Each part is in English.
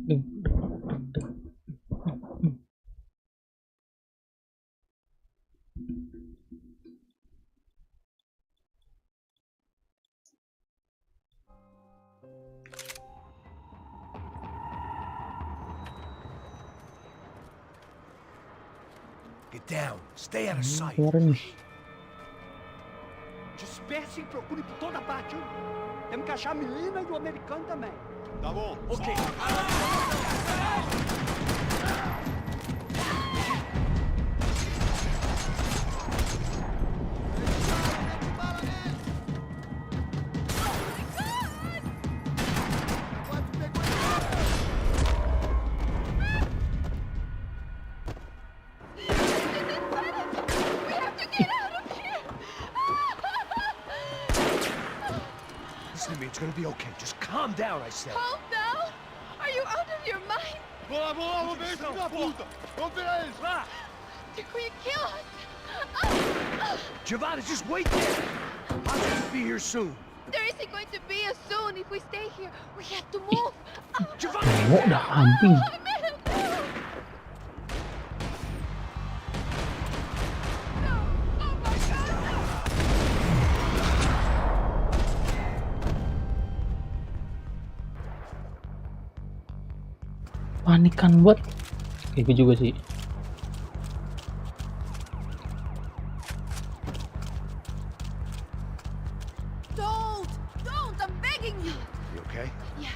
Ding, ding, ding. Get down. Stay out of sight. Keluarin nih. Disperse e procure por toda parte. Temos que achar a menina e o americano também. Tá bom. Ok. Listen to me. It's gonna be okay. Just calm down, I said. Calm down? Are you out of your mind? Vamos ver esse da puta. Vamos virar eles. Lá. They're going to kill us. Giovanna, just wait there. I'll just be here soon. There isn't going to be a soon if we stay here. We have to move. Giovanna. Cowok dah kambing. Panikan buat. Itu juga sih. Don't, I'm begging you. You okay? Yeah.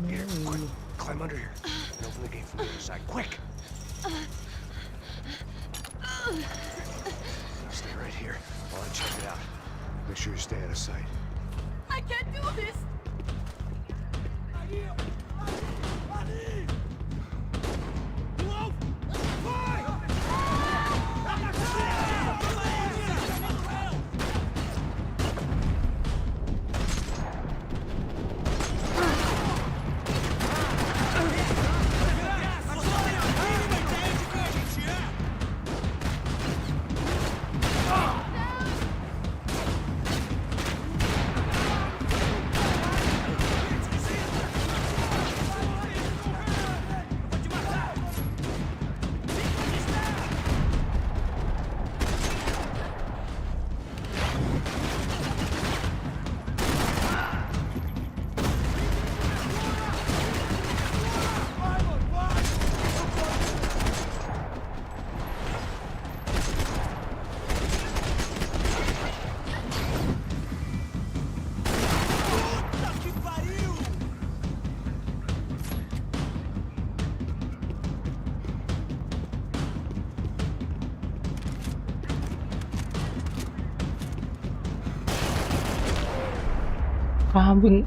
Here, quick. Climb under here. And open the gate from the other side. Quick. Stay right here while I check it out. Make sure you stay out of sight. I can't do this. Kambing.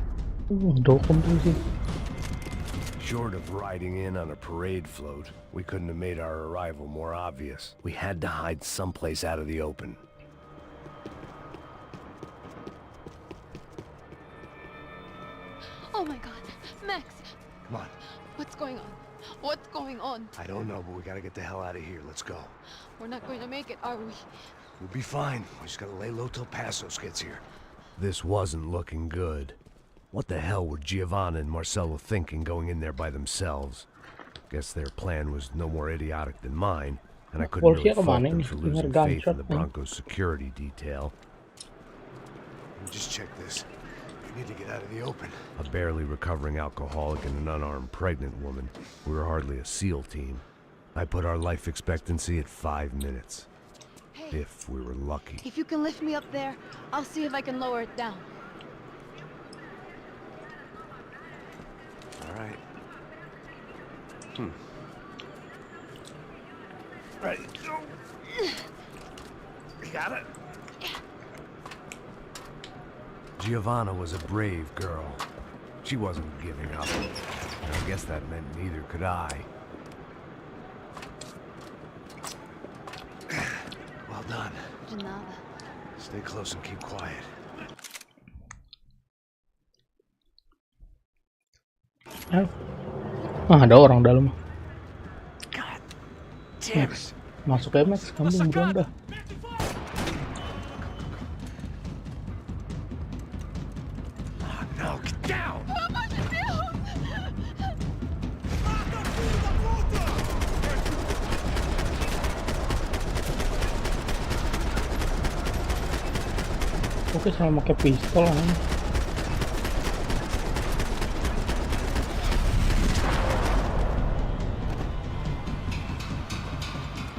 Dokem tuh sih. Short of riding in on a parade float, we couldn't have made our arrival more obvious. We had to hide someplace out of the open. Oh my God, Max, Come on. what's going on? What's going on? I don't know, but we gotta get the hell out of here. Let's go. We're not going to make it, are we? We'll be fine. We just gotta lay low till Passos gets here. This wasn't looking good. What the hell were Giovanna and Marcello thinking going in there by themselves? Guess their plan was no more idiotic than mine, and I couldn't really Polisi fault kemana them ini? for Dengar losing faith in gunshot the nih. Broncos security detail. Just check this. We need to get out of the open. A barely recovering alcoholic and an unarmed pregnant woman. We were hardly a SEAL team. I put our life expectancy at 5 minutes. Hey, If we were lucky. if you can lift me up there, I'll see if I can lower it down. All right. Ready. Go. You got it? Giovanna was a brave girl. She wasn't giving up. And I guess that meant neither could I. Well done. De nada. Stay close and keep quiet. Ada orang dalam. God damn it. Masuk ya Max, kamu buruan dah. No, get down. What am I to do? Tapi selalu pakai pistol lah.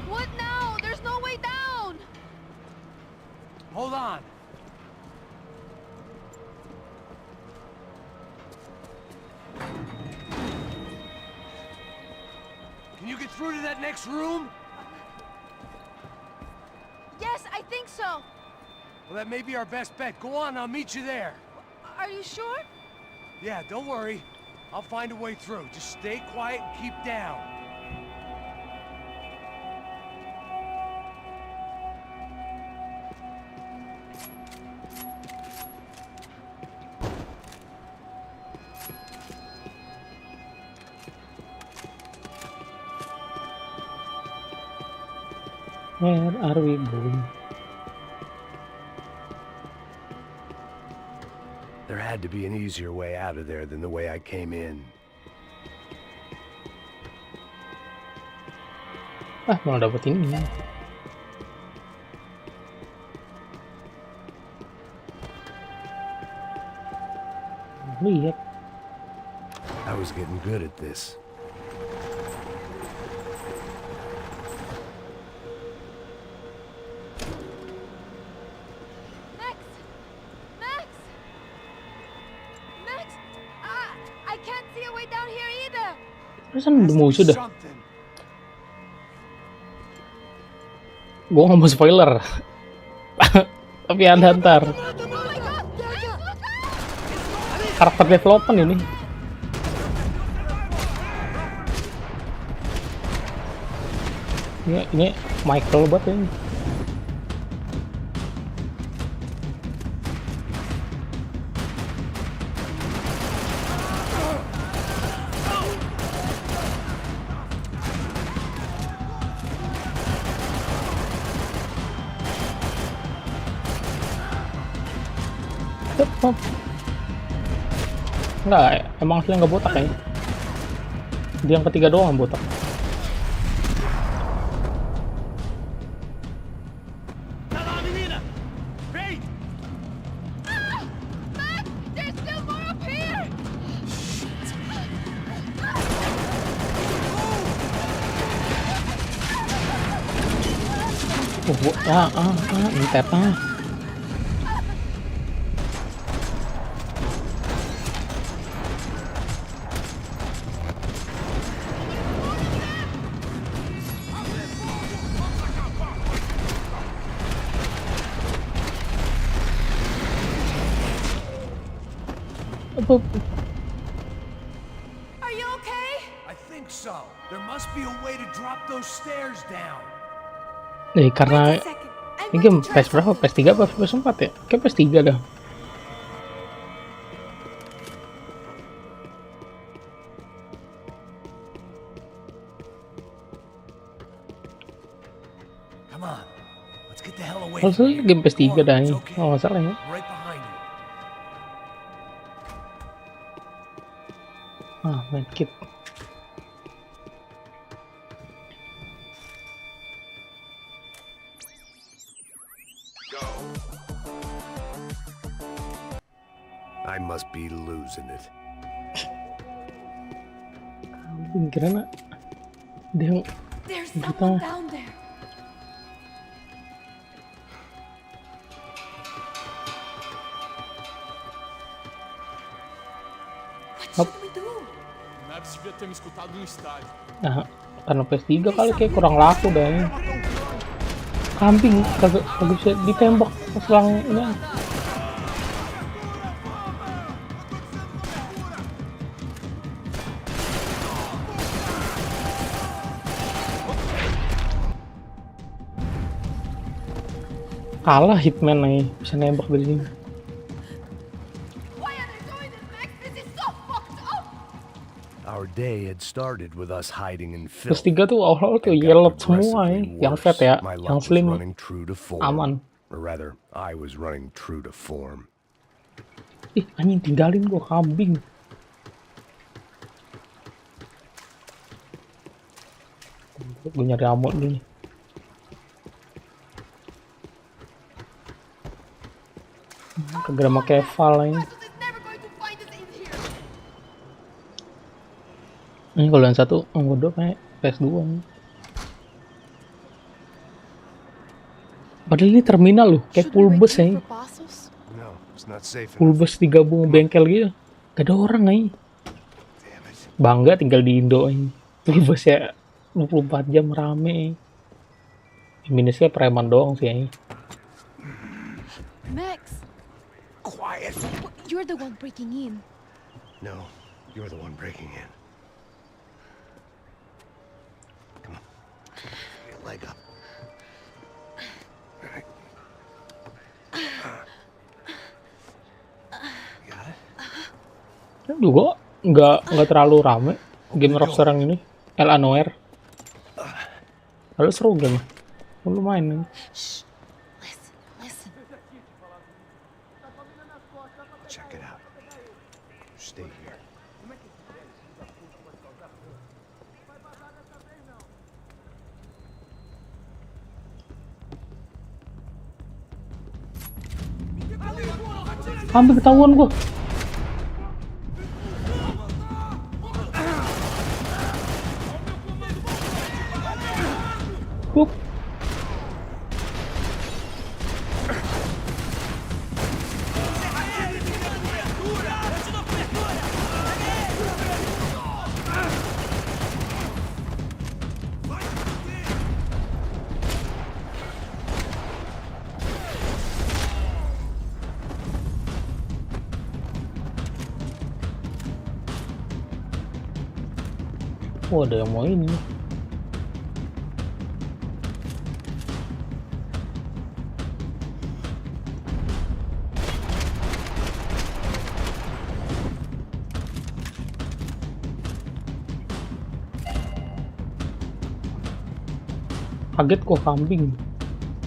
What now? There's no way down. Hold on. Can you get through to that next room? Yes, I think so. Well, that may be our best bet. Go on, I'll meet you there. Are you sure? Yeah, don't worry. I'll find a way through. Just stay quiet and keep down. Where are we going? There had to be an easier way out of there than the way I came in. Ah, malah dapet ini. Lihat. I was getting good at this. Max! Max! Max! I can't see a way down here either. Perasaan udah musuh dah. Something. Gua nggak mau spoiler. Tapi ada ntar. Oh my god! Max, look out! Karakter development ini. Ini Michael buat ini. Enggak, emang asli nggak botak ya. Dia yang ketiga doang botak. Payne! Max! There's still more up here! Entet ah. Are you okay? I think so. There must be a way to drop those stairs down. Karena Wait a second. I'm ini going game to try PS berapa? something. PS3 apa PS4 ya? Kayak PS3 dah. Come on. Let's get the hell away Harusnya from here. game PS3 Come on, dah it's ini. okay. Oh, nggak salah ya. Right behind you. Medkit. I must be losing it. Kira dia There's Kita- someone down there. What should we do? Mavis devia ter me escutado no estádio. nah, karena PS3 kali kayak kurang laku dah ini. Kambing kagak bisa ditembak selang ini. Kalah hitman nih, bisa nembak dari sini. Why are they doing this, Max? This is so fucked up! Our day had started with us hiding in filth. PS3 tuh awal-awal tuh It got yellow semua progressively ya. Yang worse. fat ya, My yang luck was slim running true to form. aman. Or rather, I was running true to form. Ih, anjing tinggalin gua kambing. Gue nyari ammo dulu nih. Segera sama Keval ini. Marcus is never going to find us in here. Ini kalau yang satu bodoh kayak PS2 nih. Padahal ini terminal loh, kayak Should we wait pulbus here ya. for Passos? No, it's not safe enough. Pulbus digabung bengkel gitu. Gak ada orang nih. Damn it. Bangga tinggal di Indo ini. Pulbus ya 24 jam rame. Minusnya preman doang sih ini. Max, Quiet. you're the one breaking in. No, you're the one breaking in. Come on. Get your leg up. All right. You got it? Juga nggak terlalu rame game Rockstar yang ini. El Anoer. Lalu seru game. Lumayan nih. Shh. Listen, listen. Check it out. Stay here. Hampir ketahuan gua. Buk. Oh, ada yang mau ini. Kaget kok kambing.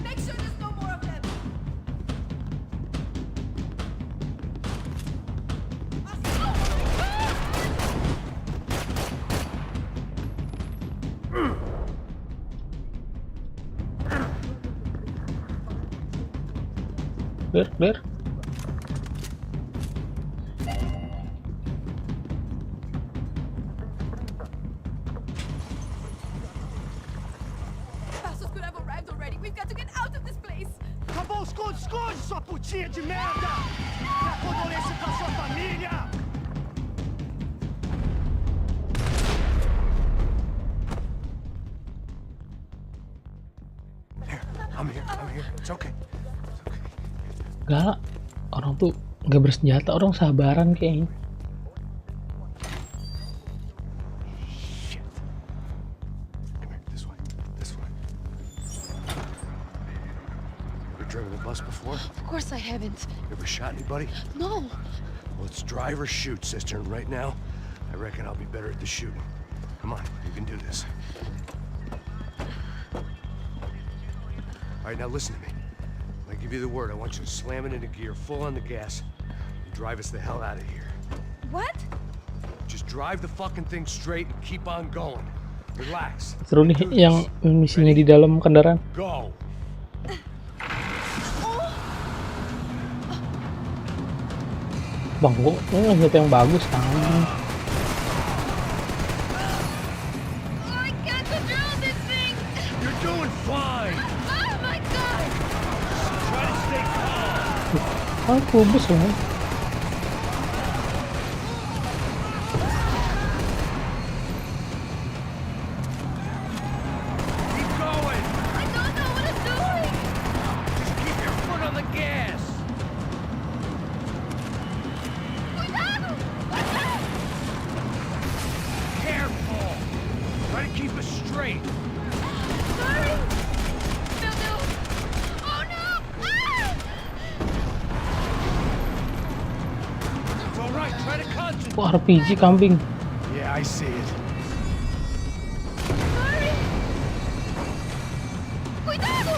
Make sure there's no more of them. Clear. Passos could have arrived already. We've got to get out of this place. Acabou os esconde, sua putinha de merda! Minha condolência pra sua família! Here, I'm here. It's okay. Gak, orang tuh nggak bersenjata, orang sabaran kayaknya. Shit. Come here, this way. Ever driven a bus before? Of course I haven't. Ever shot anybody? No. Well, it's drive or shoot, sister. And right now, I reckon I'll be better at the shooting. Come on, you can do this. All right, now listen to me. When I give you the word, I want you to slam it into gear, full on the gas, and drive us the hell out of here. What? Just drive the fucking thing straight and keep on going. Relax. Seru nih yang misinya di dalam kendaraan. Go. Bang, gua ini senjata yang bagus kan. Oh, I can't control this thing. You're doing fine. Oh my god. Try to stay calm. Ah, pulbus loh. Keep going. I don't know what I'm doing. Just keep your foot on the gas. Cuidado. Careful. Try to keep us straight. Sorry. No. Oh no. Ah! It's all right. Try to concentrate. Wah, RPG kambing. Yeah, I see it. Sorry. Cuidado.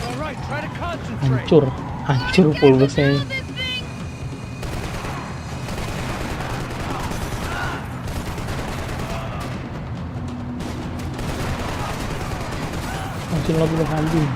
All right. Try to concentrate. Hancur pulbusnya. Control this thing. Hancur mobil kambing.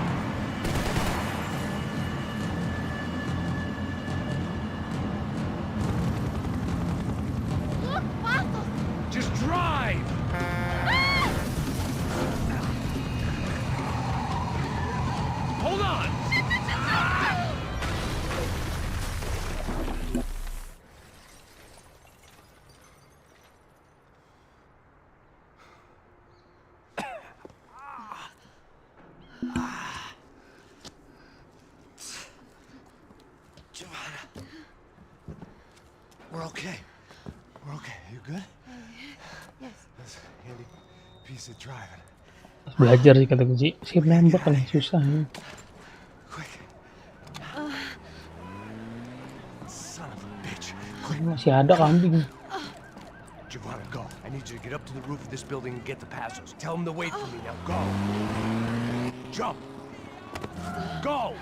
We're okay. We're okay. You good? Yes. That's a handy piece of driving. Belajar sih kata kunci. Siap nembak kan susah nih. Quick. Son of a bitch. Masih ada kambing. Giovanna, go. I need you to get up to the roof of this building and get the Passos. Tell them to wait for me. Now go. Jump. Go.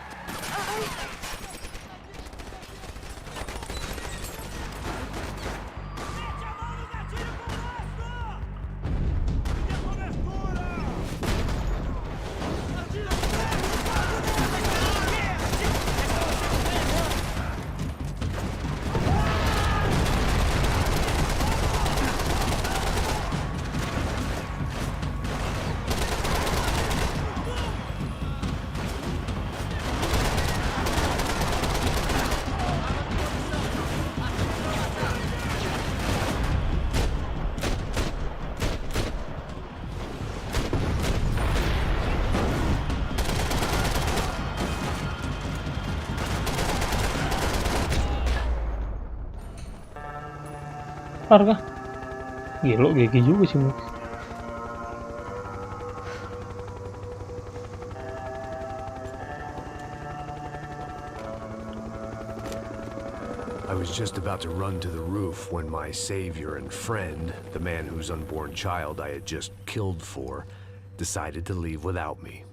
Keluarga. Gila, GG juga sih Max. I was just about to run to the roof when my savior and friend, the man whose unborn child I had just killed for, decided to leave without me.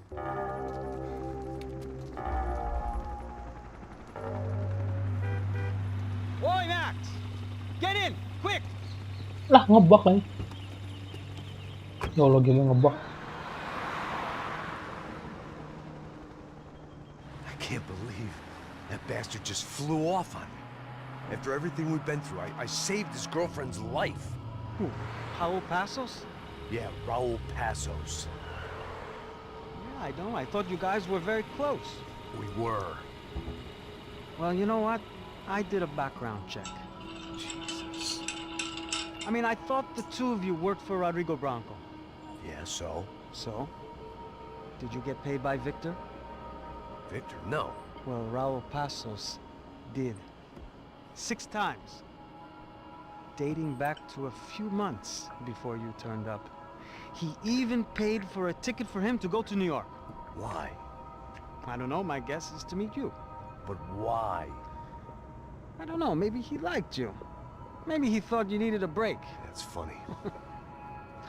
Oi, Max! Get in! Quick! Lah ngebug kan. Ya Allah game ngebug. I can't believe that bastard just flew off on me. After everything we've been through, I saved his girlfriend's life. Who? Raul Passos? Yeah, Raul Passos. Yeah, I know. I thought you guys were very close. We were. Well, you know what? I did a background check. Jesus. I mean, I thought the two of you worked for Rodrigo Branco. Yeah, so? So? Did you get paid by Victor? Victor, no. Well, Raul Passos did. 6 times. Dating back to a few months before you turned up. He even paid for a ticket for him to go to New York. Why? I don't know, my guess is to meet you. But why? I don't know, maybe he liked you. Maybe he thought you needed a break. That's funny.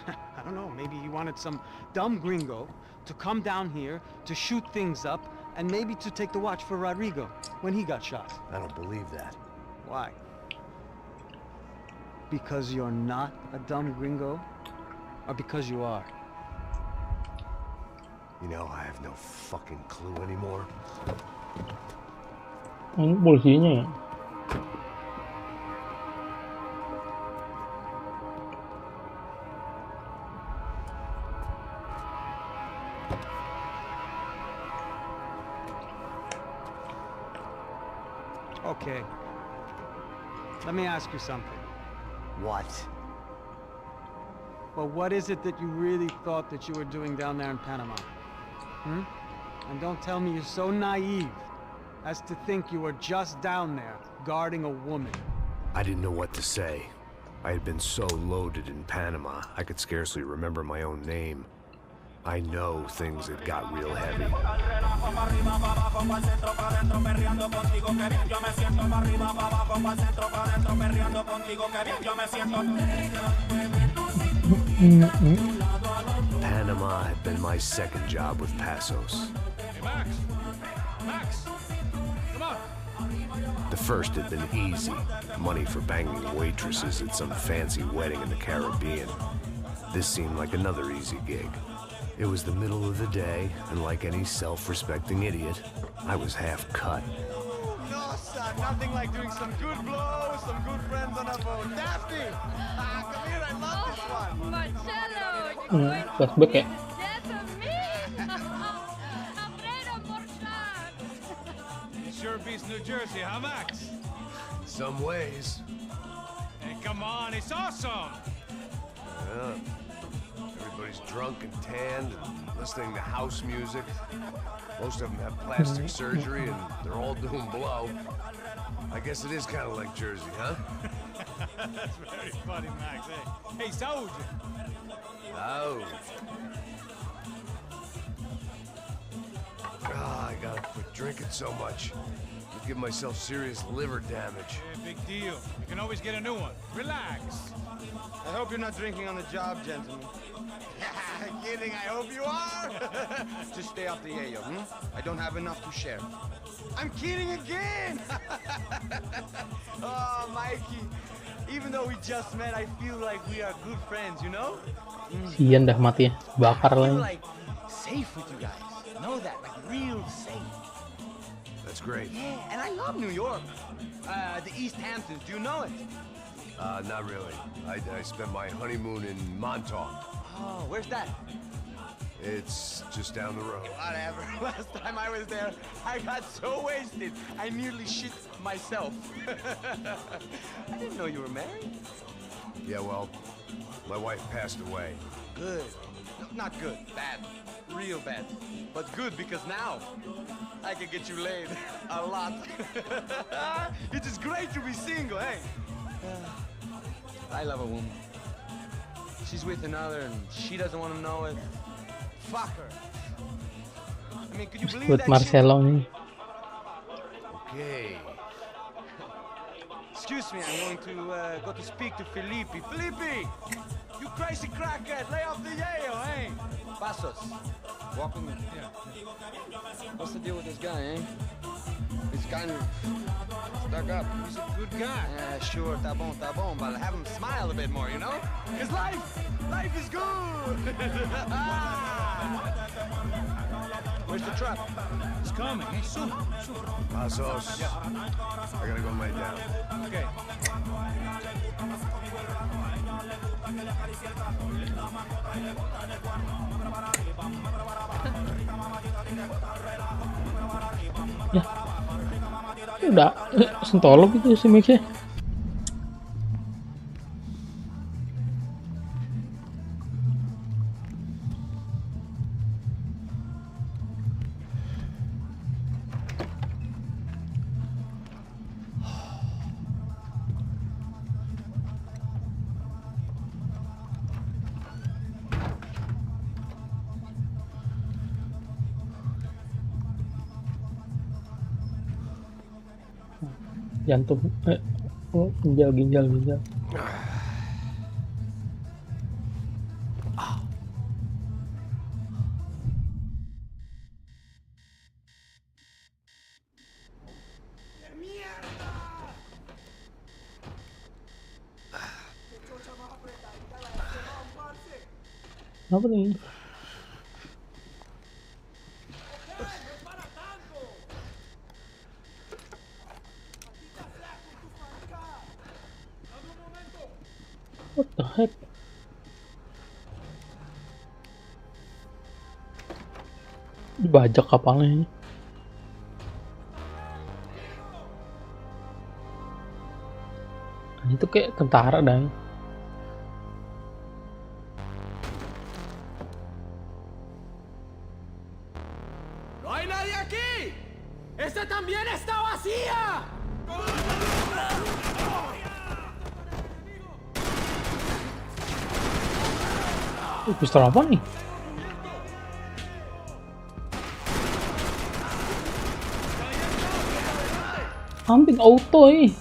I don't know, maybe he wanted some dumb gringo to come down here to shoot things up and maybe to take the watch for Rodrigo when he got shot. I don't believe that. Why? Because you're not a dumb gringo? Or because you are? You know, I have no fucking clue anymore. Ini polisinya ya. Okay. Let me ask you something. What? Well, what is it that you really thought that you were doing down there in Panama? Hmm? And don't tell me you're so naive as to think you were just down there guarding a woman. I didn't know what to say. I had been so loaded in Panama, I could scarcely remember my own name. I know things had got real heavy. Panama had been my second job with Passos. Hey, Max! Max! Come on! The first had been easy. Money for banging waitresses at some fancy wedding in the Caribbean. This seemed like another easy gig. It was the middle of the day, and like any self-respecting idiot, I was half cut. No, son, nothing like doing some good blows, some good friends on a boat. Daphne! Come here, I love this one. Marcello, you're going to Flashback ya. death of me? Afraid of more sharks. It sure beats New Jersey, huh, Max? Some ways. Hey, come on, it's awesome! Yeah. Everybody's drunk and tanned and listening to house music. Most of them have plastic surgery and they're all doing blow. I guess it is kind of like Jersey, huh? That's very funny, Max. Hey, soldier. Oh. Ah, I gotta quit drinking so much. Could give myself serious liver damage. Yeah, big deal. You can always get a new one. Relax. I hope you're not drinking on the job, gentlemen. Kidding, I hope you are. Just stay off the yayo, I don't have enough to share. I'm kidding again. Oh, Mikey. Even though we just met, I feel like we are good friends, you know? Sian dah mati ya, bakar I feel lagi. like safe with you guys. Know that, like real safe. That's great. Yeah, and I love New York. The East Hamptons, do you know it? Not really. I spent my honeymoon in Montauk. Oh, where's that? It's just down the road. Whatever. Last time I was there, I got so wasted, I nearly shit myself. I didn't know you were married. Yeah, well, my wife passed away. Good. No, not good. Bad. Real bad. But good because now I can get you laid a lot. It is great to be single, hey? I love a woman. She's with another and she doesn't want to know it. Fuck her. I mean, could you believe Buat that Marcelo nih. Okay. Excuse me, I'm going to go to speak to Felipe. Felipe! You crazy crackhead! Lay off the yayo, hey? Pasos. Walk with me. Yeah. What's the deal with this guy, eh? He's kind of stuck up. He's a good guy. Yeah, sure, tá bom, but have him smile a bit more, you know? Cause life is good! Where's the truck? It's coming. Hey, soon. Pasos. I gotta go lay down. Okay. Ya. Udah sentolop itu si Mix-nya. Jantung, oh, ginjal. Apa nih? What the heck? Dibajak kapalnya ini. Itu kayak tentara dah. ¡No hay nadie aquí! ¡Esta también está vacía! Pistol apa nih? Hampir auto eh.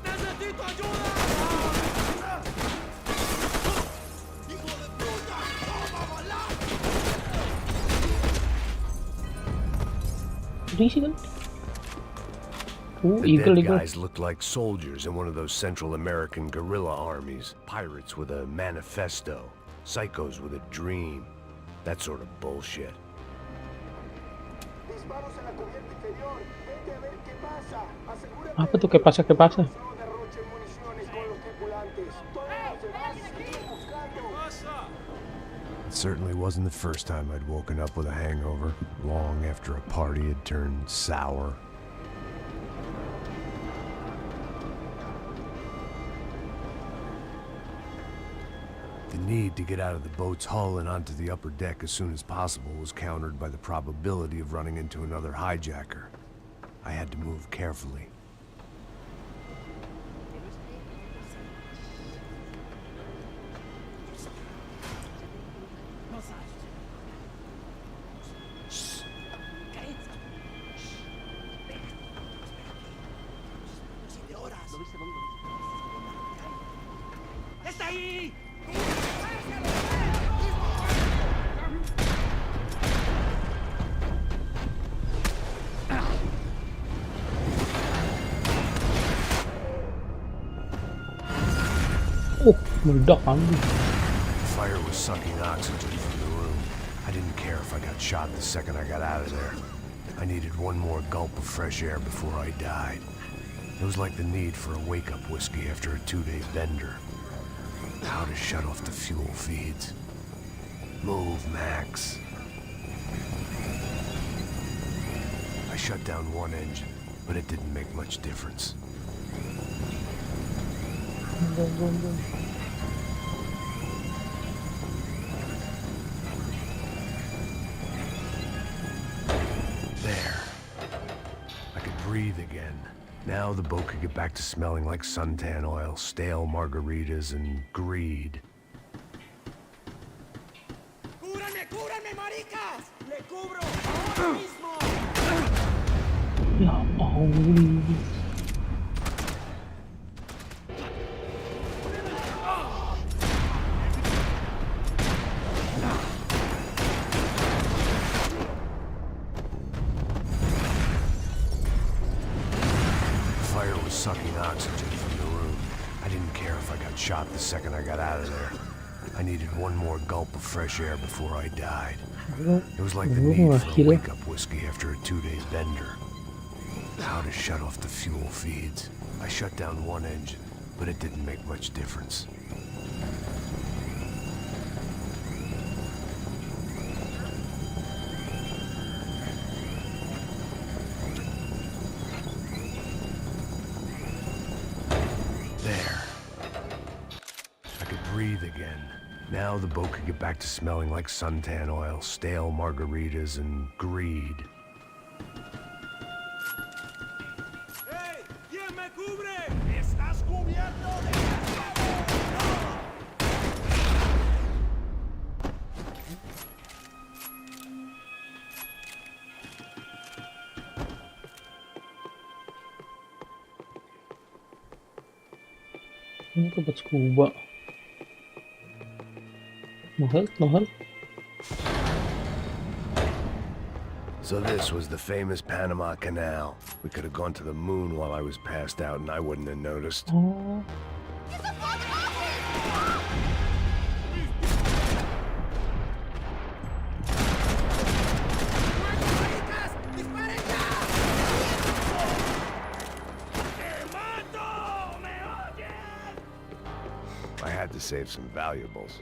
¡Necesito ayuda! Berisi kan? The Eagle. dead guys looked like soldiers in one of those Central American guerrilla armies. Pirates with a manifesto. Psychos with a dream. That sort of bullshit. Apa tuh kayak pasa? It certainly wasn't the first time I'd woken up with a hangover, long after a party had turned sour. need to get out of the boat's hull and onto the upper deck as soon as possible was countered by the probability of running into another hijacker. I had to move carefully. ¡Está ahí! Oh, meledak kan. Fire was sucking oxygen from the room. I didn't care if I got shot the second I got out of there. I needed one more gulp of fresh air before I died. It was like the need for a wake-up whiskey after a 2-day bender. How to shut off the fuel feeds. Move, Max. I shut down one engine, but it didn't make much difference. There. I could breathe again. Now the boat could get back to smelling like suntan oil, stale margaritas, and greed. ¡Cúbranme, cúbranme, maricas! ¡Le cubro ahora mismo! Ya Allah. Fire was sucking oxygen from the room. I didn't care if I got shot the second I got out of there. I needed one more gulp of fresh air before I died. It was like the need for a wake-up whiskey after a 2-day bender. How to shut off the fuel feeds. I shut down one engine, but it didn't make much difference. There. I could breathe again. Now the boat could get back to smelling like suntan oil, stale margaritas, and greed. ¡Hey! ¿Quién me cubre? ¡Estás cubierto de fuego! Ini tempat scuba. No health, no health. So this was the famous Panama Canal. We could have gone to the moon while I was passed out and I wouldn't have noticed. Oh, Get the fuck off me! ¡Maricas! ¡Disparen ya! ¡Te mato! ¿Me oyen? I had to save some valuables.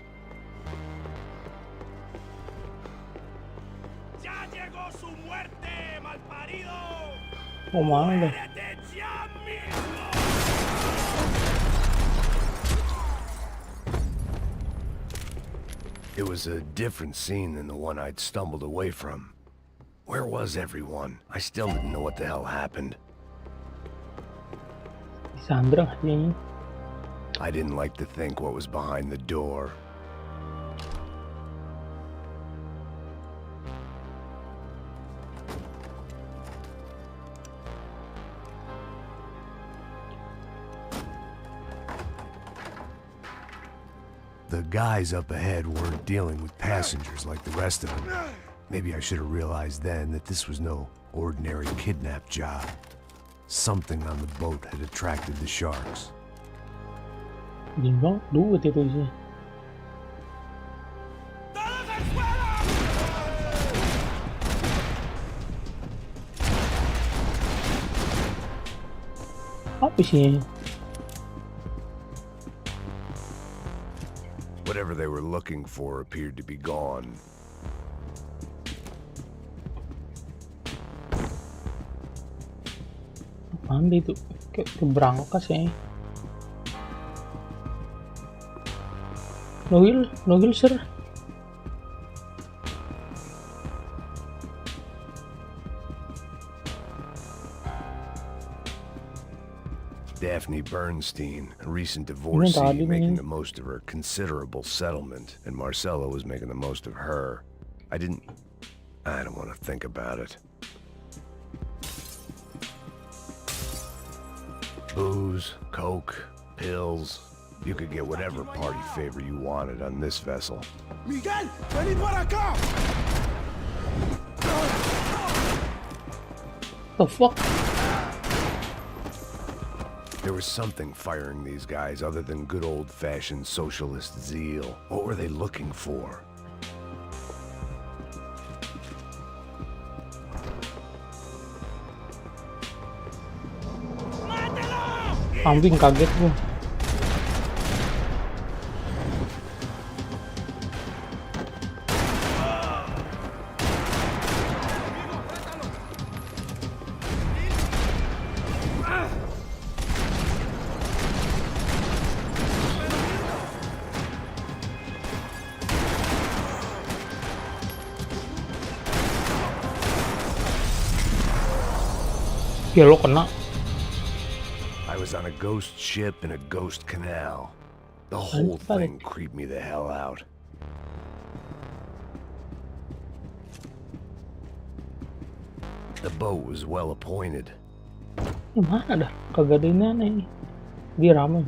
¡Ya llegó su muerte, malparido! oh mana. ¡Muérete ya mismo! It was a different scene than the one I'd stumbled away from. Where was everyone? I still didn't know what the hell happened. Sandra kayaknya. I didn't like to think what was behind the door. The guys up ahead weren't dealing with passengers like the rest of them. Maybe I should have realized then that this was no ordinary kidnap job. Something on the boat had attracted the sharks. Bimbang duit itu sih. ¡Todos al suelo! Apa sih? Whatever they were looking for appeared to be gone. Apaan deh itu? Kayak keberangkas ya. No heal, sir. Daphne Bernstein, a recent divorcee, tadi making nih. the most of her considerable settlement, and Marcella was making the most of her. I don't want to think about it. Booze, coke, pills. You could get whatever party favor you wanted on this vessel. Miguel, vení para acá. The fuck? There was something firing these guys other than good old-fashioned socialist zeal. What were they looking for? Kambing kaget gua. Ya lo kena. I was on a ghost ship in a ghost canal. The whole thing creeped me the hell out. The boat was well appointed. Mana dah? Kagak ada ini aneh nih. Dia ramai.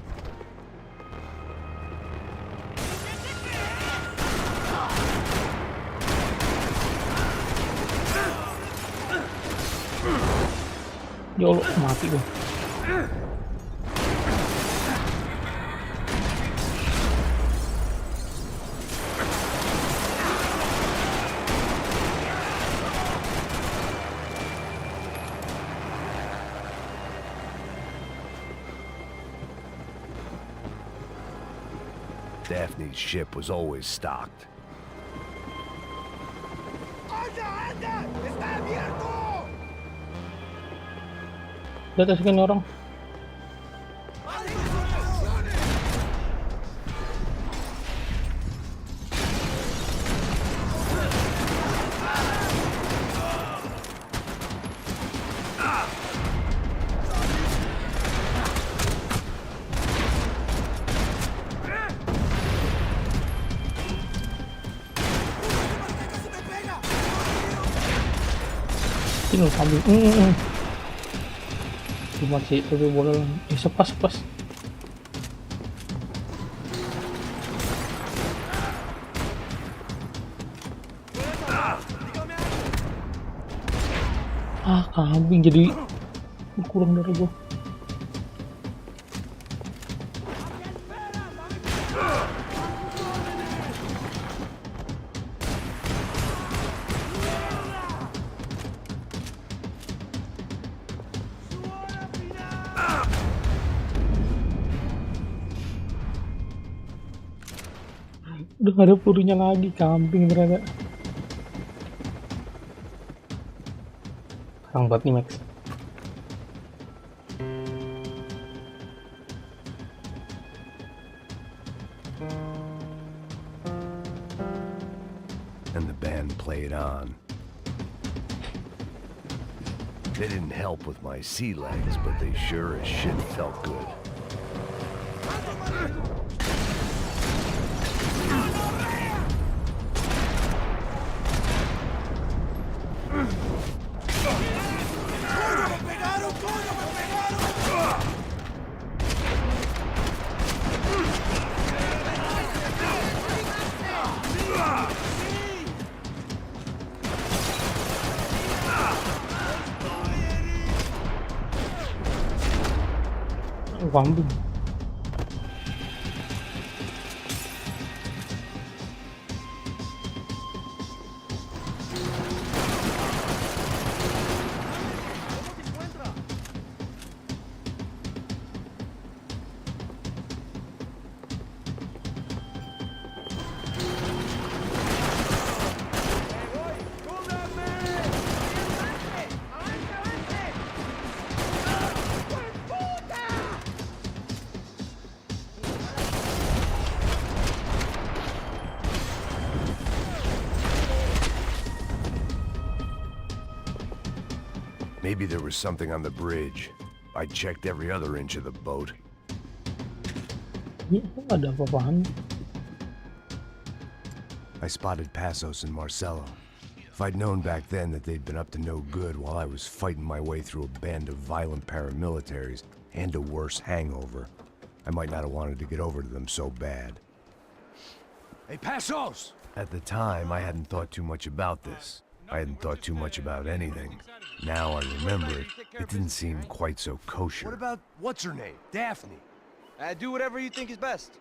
Ya Allah, mati gua. Daphne's ship was always stocked. ¡Anda, anda! ¡Está abierto! Di atas kan orang. Ini loh kambing. Masih tapi boleh lah. Sepas. Kambing jadi kurang dari gua. Udah gak ada pelurunya lagi, kambing ternyata. Kang banget nih Max. And the band played on. They didn't help with my sea legs, but they sure as shit felt good. Kambing. Maybe there was something on the bridge. I checked every other inch of the boat. Ini kok nggak ada apa-apaan. I spotted Passos and Marcelo. If I'd known back then that they'd been up to no good while I was fighting my way through a band of violent paramilitaries and a worse hangover, I might not have wanted to get over to them so bad. Hey, Passos! At the time, I hadn't thought too much about this. I hadn't thought too much about anything. Now I remember it, it didn't seem quite so kosher. What about, what's her name? Daphne? Do whatever you think is best.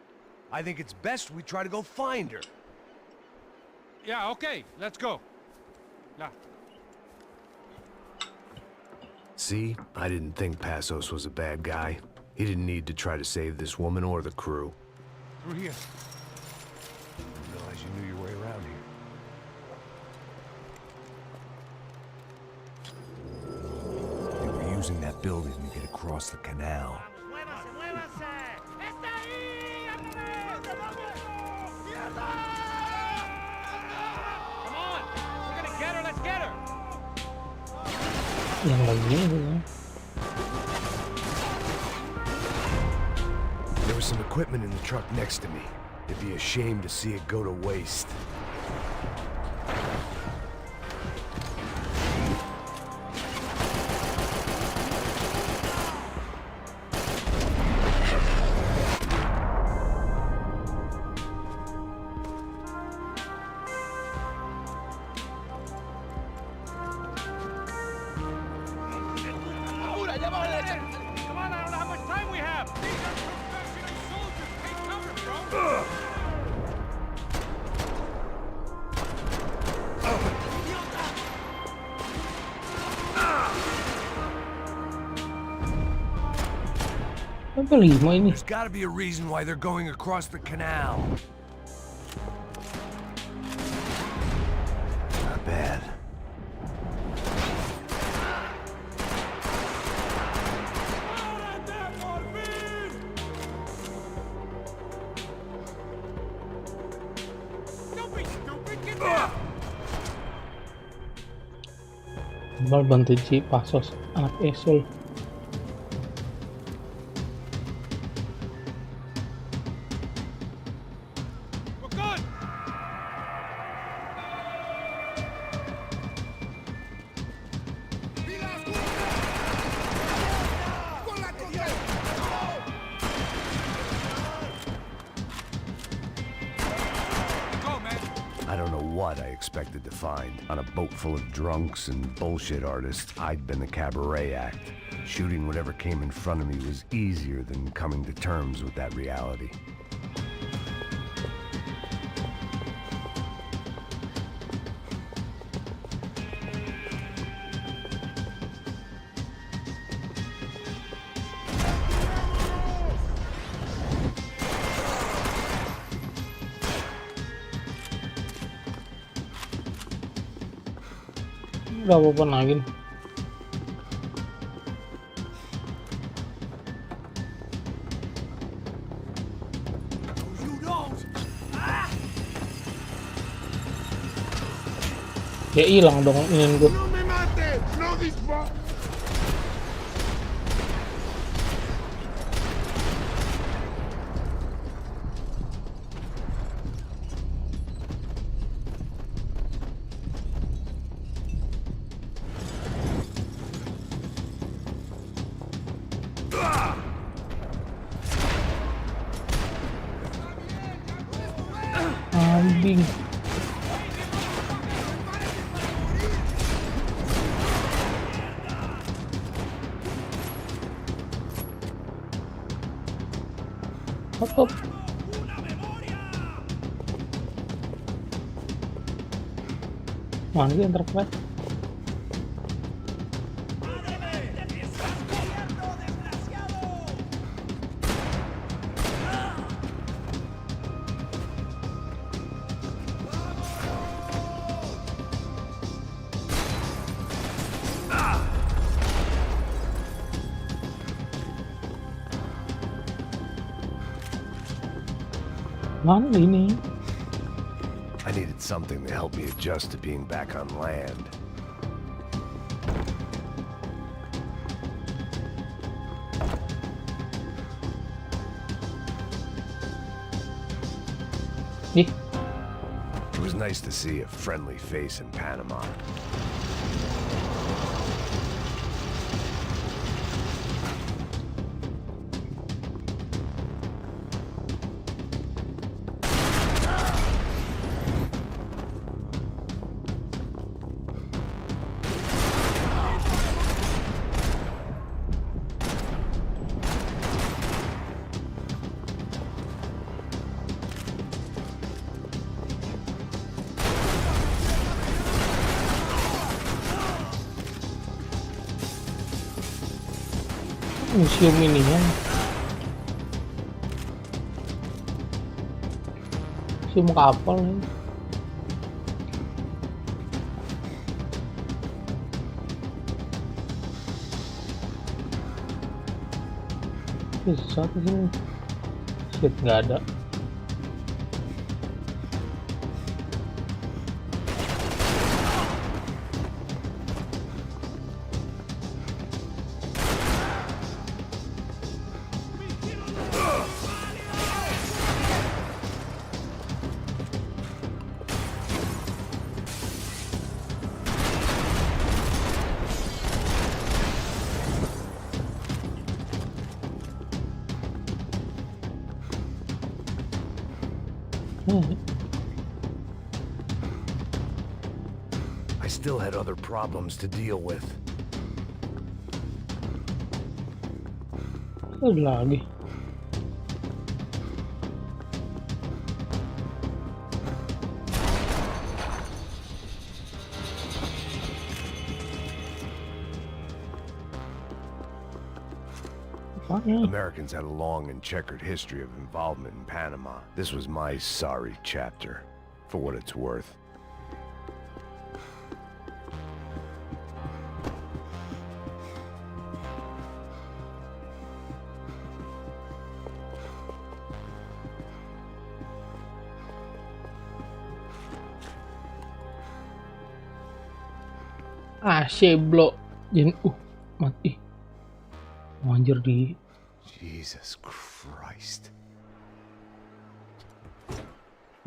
I think it's best we try to go find her. Yeah, okay, let's go. Yeah. See, I didn't think Passos was a bad guy. He didn't need to try to save this woman or the crew. Through here. Didn't realize you knew your way around here. They were using that building to get across the canal. Come on, we're gonna get her, let's get her. Yang lagi ini. There was some equipment in the truck next to me. It'd be a shame to see it go to waste. Come on, I don't know how much time we have. These are professional soldiers. Take cover, bro. Apa 5 ini? There's gotta be a reason why they're going across the canal. Not bad. Don't be stupid, get down. Bubar bantu si Passos, anak Esul. We're good. Go, man. I don't know what I expected to find. On a boat full of drunks and bullshit artists, I'd been the cabaret act. Shooting whatever came in front of me was easier than coming to terms with that reality. Udah apa lagi? Ya hilang dong ini gue. Ambing. Hop. Mana sih yang terkait? Mana ini? I needed something to help me adjust to being back on land. Ih, It was nice to see a friendly face in Panama. museum ini kan. Museum kapal nih. Sesuatu sini. Shit, nggak ada. I still had other problems to deal with. Ada lagi. Apaan? Americans had a long and checkered history of involvement in Panama. This was my sorry chapter, for what it's worth. Blok. Jadi mati. Anjir di Jesus Christ.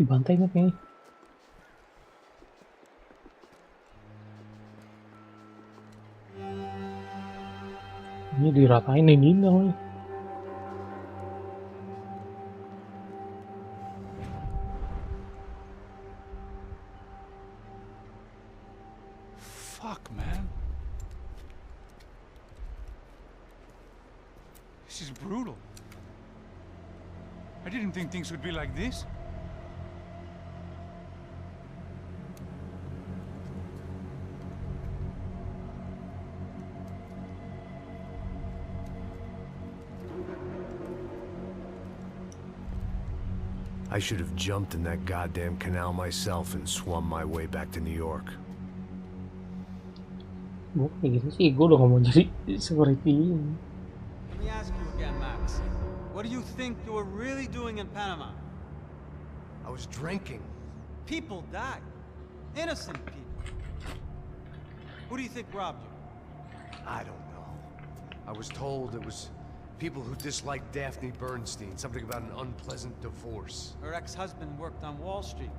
dibantai nih kayaknya. Ini diratain ini namanya. Fuck, man. This is brutal. I didn't think things would be like this. I should have jumped in that goddamn canal myself and swum my way back to New York. Gue kayak gitu sih, gue udah gak mau jadi seperti ini. Let me ask you again, Max. What do you think you were really doing in Panama? I was drinking. People died. Innocent people. Who do you think robbed you? I don't know. I was told it was people who disliked Daphne Bernstein, something about an unpleasant divorce. Her ex-husband worked on Wall Street.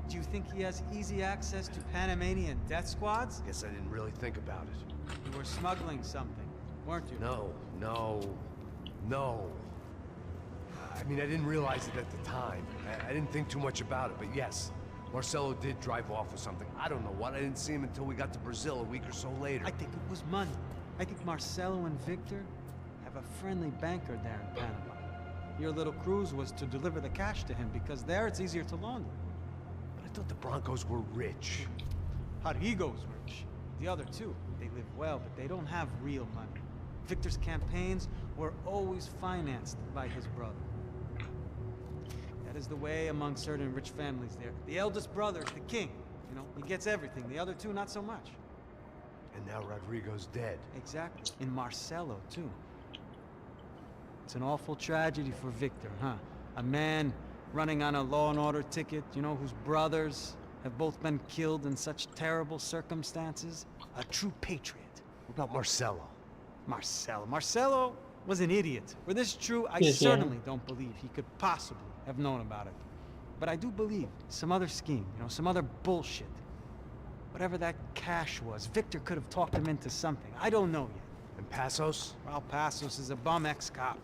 Do you think he has easy access to Panamanian death squads? Guess I didn't really think about it. You were smuggling something, weren't you? No. I mean, I didn't realize it at the time. I didn't think too much about it, but yes, Marcelo did drive off with something. I don't know what. I didn't see him until we got to Brazil a week or so later. I think it was money. I think Marcelo and Victor have a friendly banker there in Panama. Your little cruise was to deliver the cash to him because there it's easier to launder. But I thought the Broncos were rich. Rodrigo's rich. The other two, they live well, but they don't have real money. Victor's campaigns were always financed by his brother. That is the way among certain rich families there. The eldest brother is the king. You know, he gets everything. The other two, not so much. And now Rodrigo's dead. Exactly. And Marcelo, too. It's an awful tragedy for Victor, huh? A man running on a law and order ticket, you know, whose brothers have both been killed in such terrible circumstances. A true patriot. What about Marcelo? Marcelo was an idiot. Were this true, I Yes, yeah. certainly don't believe he could possibly have known about it. But I do believe some other scheme, you know, some other bullshit. Whatever that cash was, Victor could have talked him into something. I don't know yet. And Passos? Raul Passos is a bum ex-cop.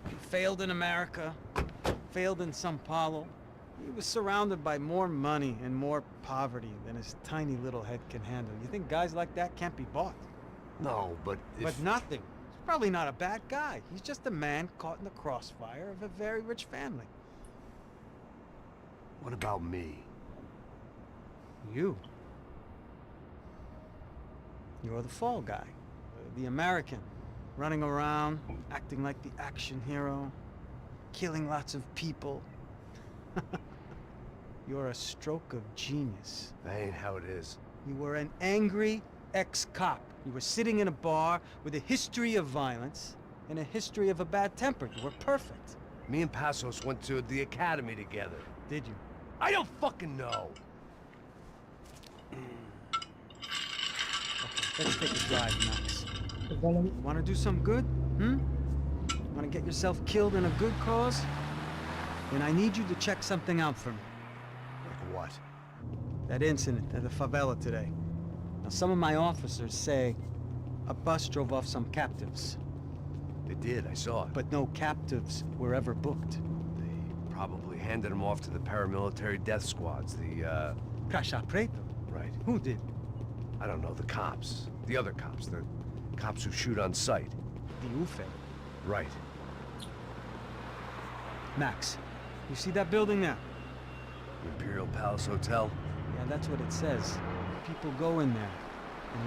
He failed in America, failed in Sao Paulo. He was surrounded by more money and more poverty than his tiny little head can handle. You think guys like that can't be bought? No, but But nothing. He's probably not a bad guy. He's just a man caught in the crossfire of a very rich family. What about me? You. You're the fall guy. The American. Running around, acting like the action hero. Killing lots of people. You're a stroke of genius. That ain't how it is. You were an angry ex-cop. You were sitting in a bar with a history of violence and a history of a bad temper. You were perfect. Me and Passos went to the academy together. Did you? I don't fucking know. Okay, let's take a drive, Max. Dalam. Want to do some good? Want to get yourself killed in a good cause? Then I need you to check something out for me. Like what? That incident at the favela today. Now, some of my officers say a bus drove off some captives, They did, I saw it. but no captives were ever booked. They probably handed them off to the paramilitary death squads, the, Caixa Preto? Right. Who did? I don't know, the cops. The other cops, the cops who shoot on sight. The UFE. Right. Max, you see that building there? Imperial Palace Hotel? Yeah, that's what it says. People go in there,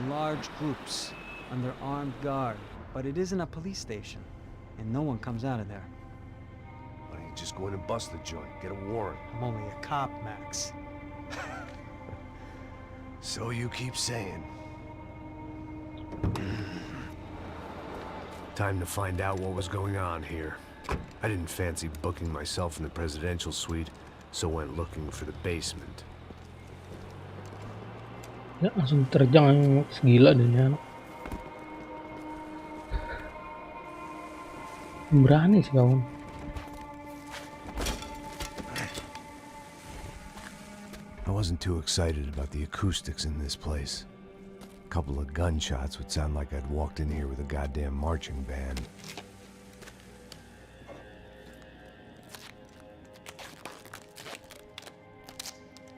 in large groups, under armed guard. But it isn't a police station, and no one comes out of there. Why don't you just go in and bust the joint, get a warrant? I'm only a cop, Max. So you keep saying. Time to find out what was going on here. I didn't fancy booking myself in the presidential suite, so went looking for the basement. Ya, langsung terjang aja Max. Gila deh ini anak. Berani sih kawan. I wasn't too excited about the acoustics in this place. A couple of gunshots would sound like I'd walked in here with a goddamn marching band.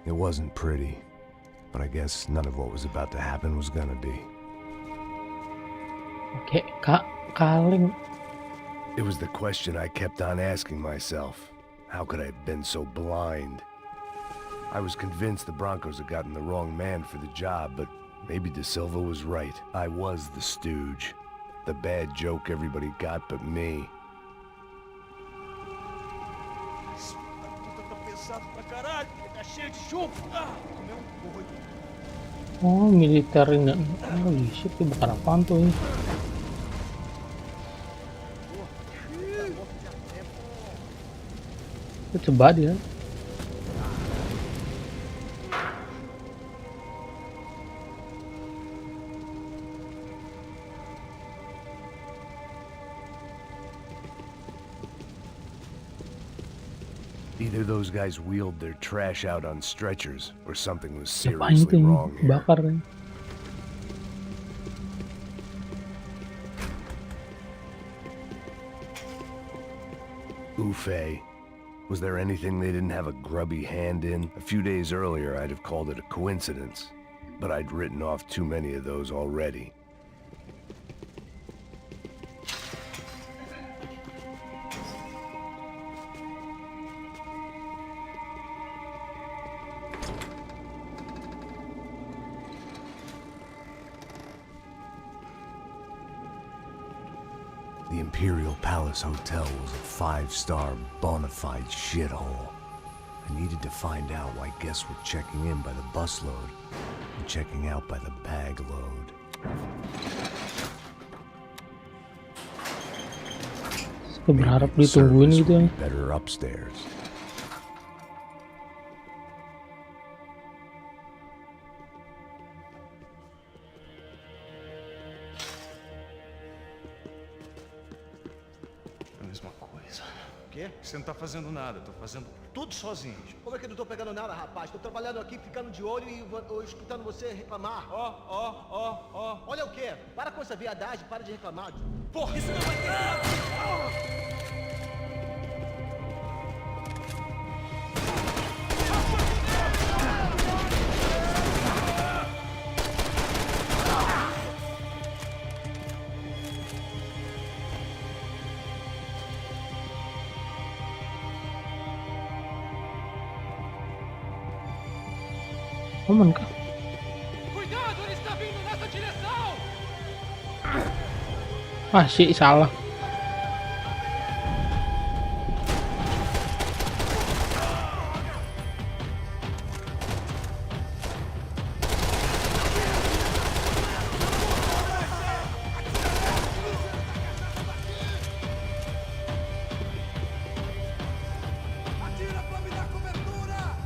It wasn't pretty, but I guess none of what was about to happen was gonna be. Oke, kaleng. It was the question I kept on asking myself. How could I have been so blind? I was convinced the Broncos had gotten the wrong man for the job, but maybe De Silva was right. I was the stooge. The bad joke everybody got but me. Oh, militer ini. Oh, shit, ini bukan apaan tuh ini. Itu coba dia. Either those guys wheeled their trash out on stretchers, or something was Apain itu seriously ini? wrong here. Bakar kan. Ufe. Was there anything they didn't have a grubby hand in? A few days earlier, I'd have called it a coincidence, but I'd written off too many of those already. The Imperial Palace Hotel was a five-star, bona fide shithole. I needed to find out why guests were checking in by the busload and checking out by the bag load. Gue berharap Maybe the ditungguin service gitu ya. would be better upstairs. It was mesma coisa. O quê? Você não tá fazendo nada, eu tô fazendo tudo sozinho. Como é que eu não tô pegando nada, rapaz? Tô trabalhando aqui, ficando de olho e escutando você reclamar. Ó. Olha o quê? Para com essa viadagem, para de reclamar. Porra, isso não vai ter... Aman kah? Cuidado, ele está vindo nessa direção! Ah, si salah. Atira pra me dar cobertura!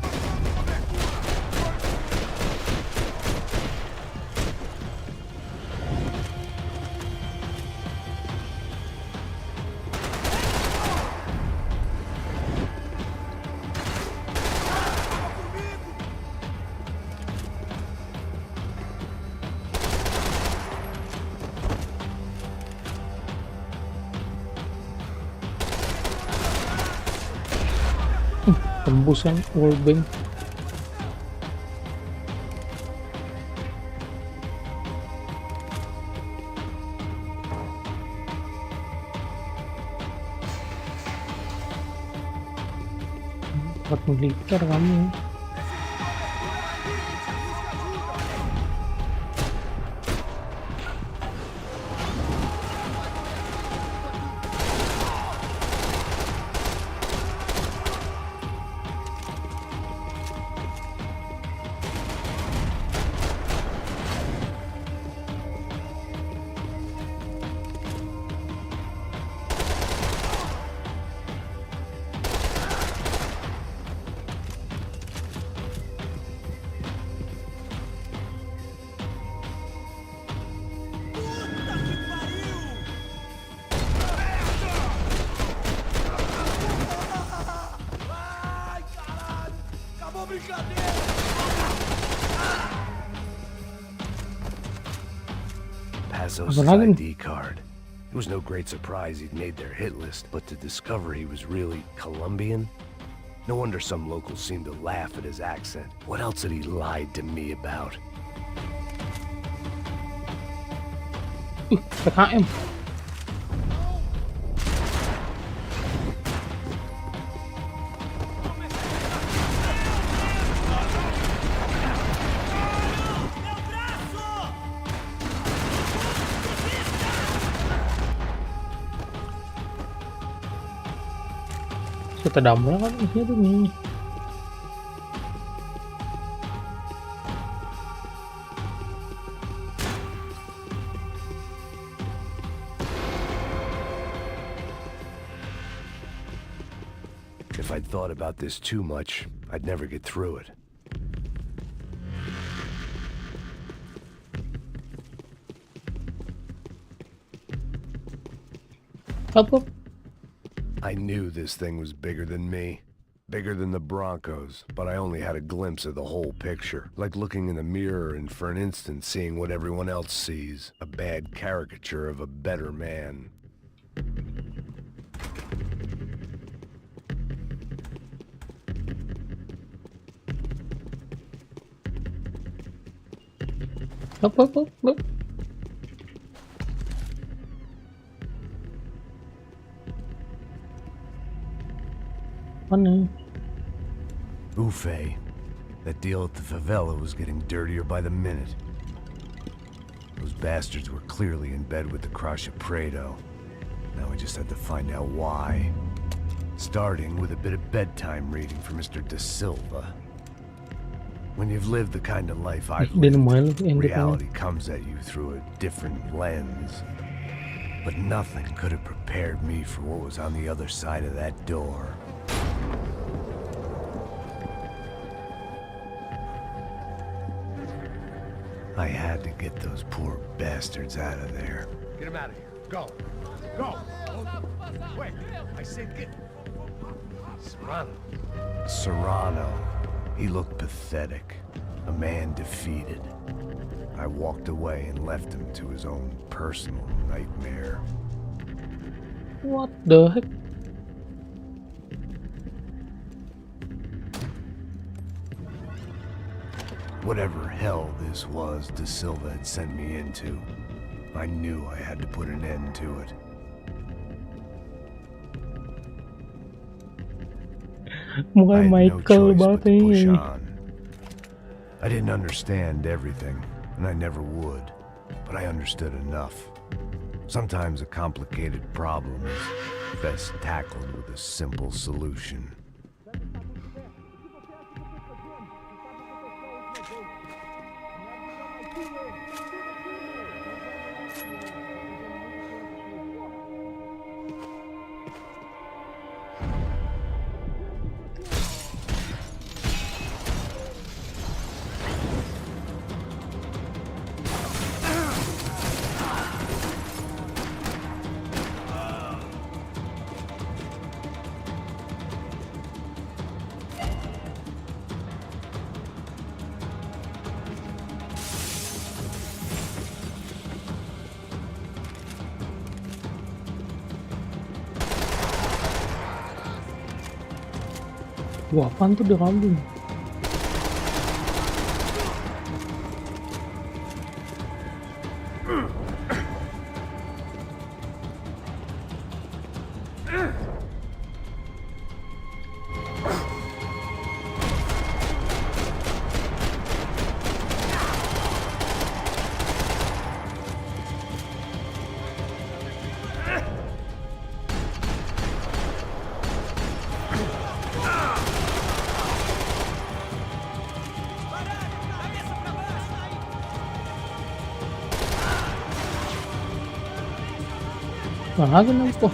Tembus kan wallbang. Tempat militer kamu. Passos' Apa lagi nih? ID card. It was no great surprise he'd made their hit list, but to discover he was really Colombian? No wonder some locals seemed to laugh at his accent. What else had he lied to me about? PKM. Kita damai kan isinya tuh nih. If I'd thought about this too much, I'd never get through it. Apa? I knew this thing was bigger than me. Bigger than the Broncos, but I only had a glimpse of the whole picture. Like looking in the mirror and for an instant seeing what everyone else sees. A bad caricature of a better man. Apa? Mana? Buffet. That deal at the favela was getting dirtier by the minute. Those bastards were clearly in bed with the Crush of Prado. Now we just had to find out why. Starting with a bit of bedtime reading for Mr. Da Silva. When you've lived the kind of life I've lived, reality comes at you through a different lens. But nothing could have prepared me for what was on the other side of that door. I had to get those poor bastards out of there. Get him out of here. Go. Go. Wait. I said get. Serrano. He looked pathetic. A man defeated. I walked away and left him to his own personal nightmare. What the heck? Whatever hell this was De Silva had sent me into, I knew I had to put an end to it. Mukha I had no Michael choice but banget to push nih. on. I didn't understand everything, and I never would, but I understood enough. Sometimes a complicated problem is best tackled with a simple solution. Wah, apaan tuh dia kambing? Lagi nih po.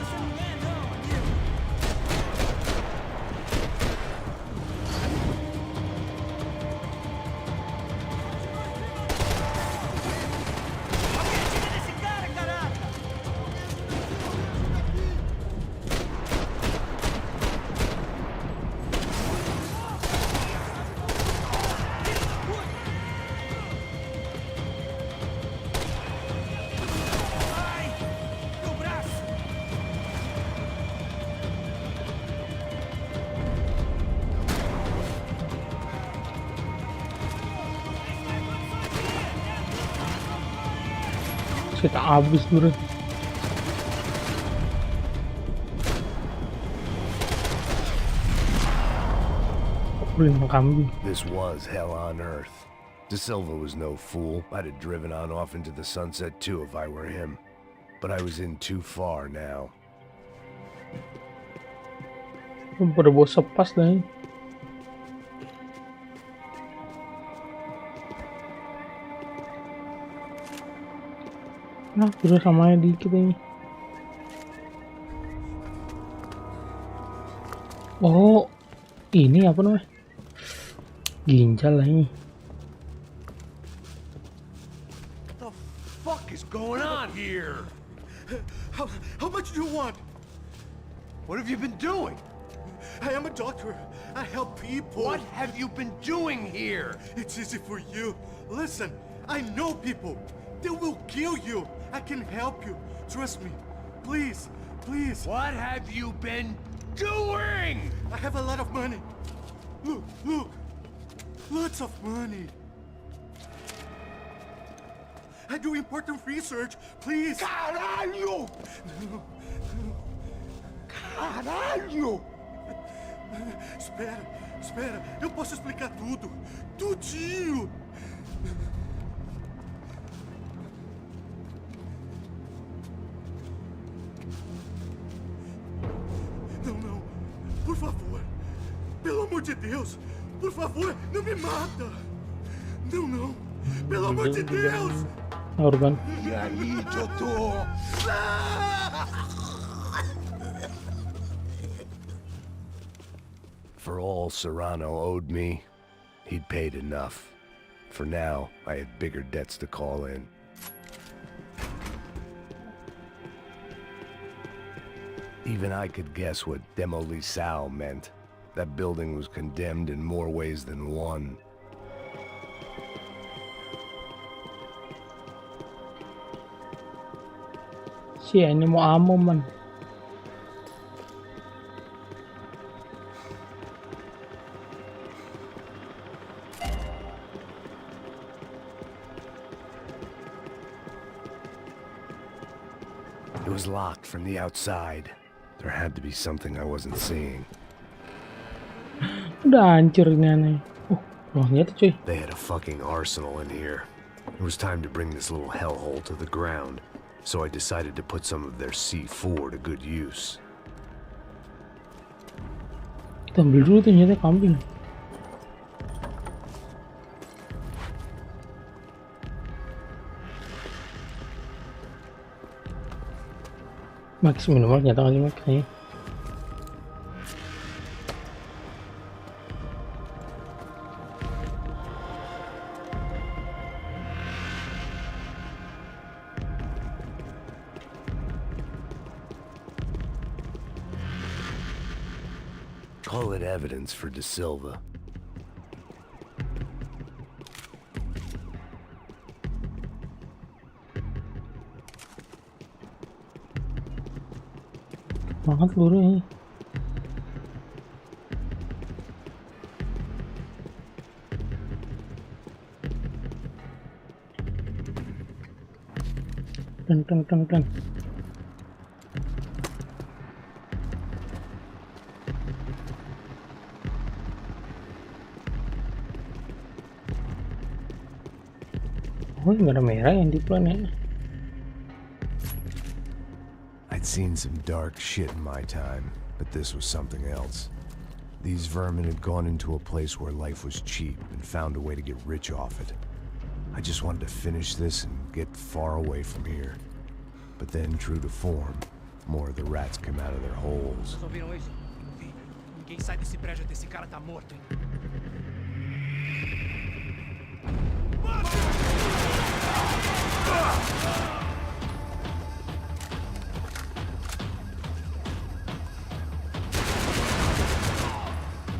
Kita habis bro. Lima kambing. This was hell on earth. De Silva was no fool. I'd have driven on off into the sunset too if I were him. But I was in too far now. Pada bawa sepas dah. Nah, udah samanya dikit ini. Oh, ini apa namanya? Ginjal lah ini. What the fuck is going on here? How much do you want? What have you been doing? I am a doctor. I help people. What have you been doing here? It's easy for you. Listen, I know people. They will kill you. I can help you. Trust me. Please, please. What have you been doing? I have a lot of money. Look, look. Lots of money. I do important research. Please. Caralho! Caralho! Espera, espera. Eu posso explicar tudo. Tudinho. Não, não. Por favor. Pelo amor de Deus. Por favor, não me mata. Não, não. Pelo amor de Deus. Organ. E aí, doutor? For all Serrano owed me, he'd paid enough. For now, I had bigger debts to call in. Even I could guess what demolisal meant. That building was condemned in more ways than one. Si ini mau amo man. It was locked from the outside. There had to be something I wasn't seeing. Udah hancur ini aneh. Oh, ruangnya tuh cuy. They had a fucking arsenal in here. It was time to bring this little hellhole to the ground, so I decided to put some of their C4 to good use. Kita ambil dulu ternyata kambing. Max minimal ternyata ngasih Max nih. Call it evidence for De Silva. Makan telurnya. Dan. Oh, nggak ada merah yang di plan ya. I'd seen some dark shit in my time, but this was something else. These vermin had gone into a place where life was cheap and found a way to get rich off it. I just wanted to finish this and get far away from here. But then, true to form, more of the rats came out of their holes. Vocês ouviram isso? Vi. Ninguém sai desse prédio até esse cara tá morto, hein?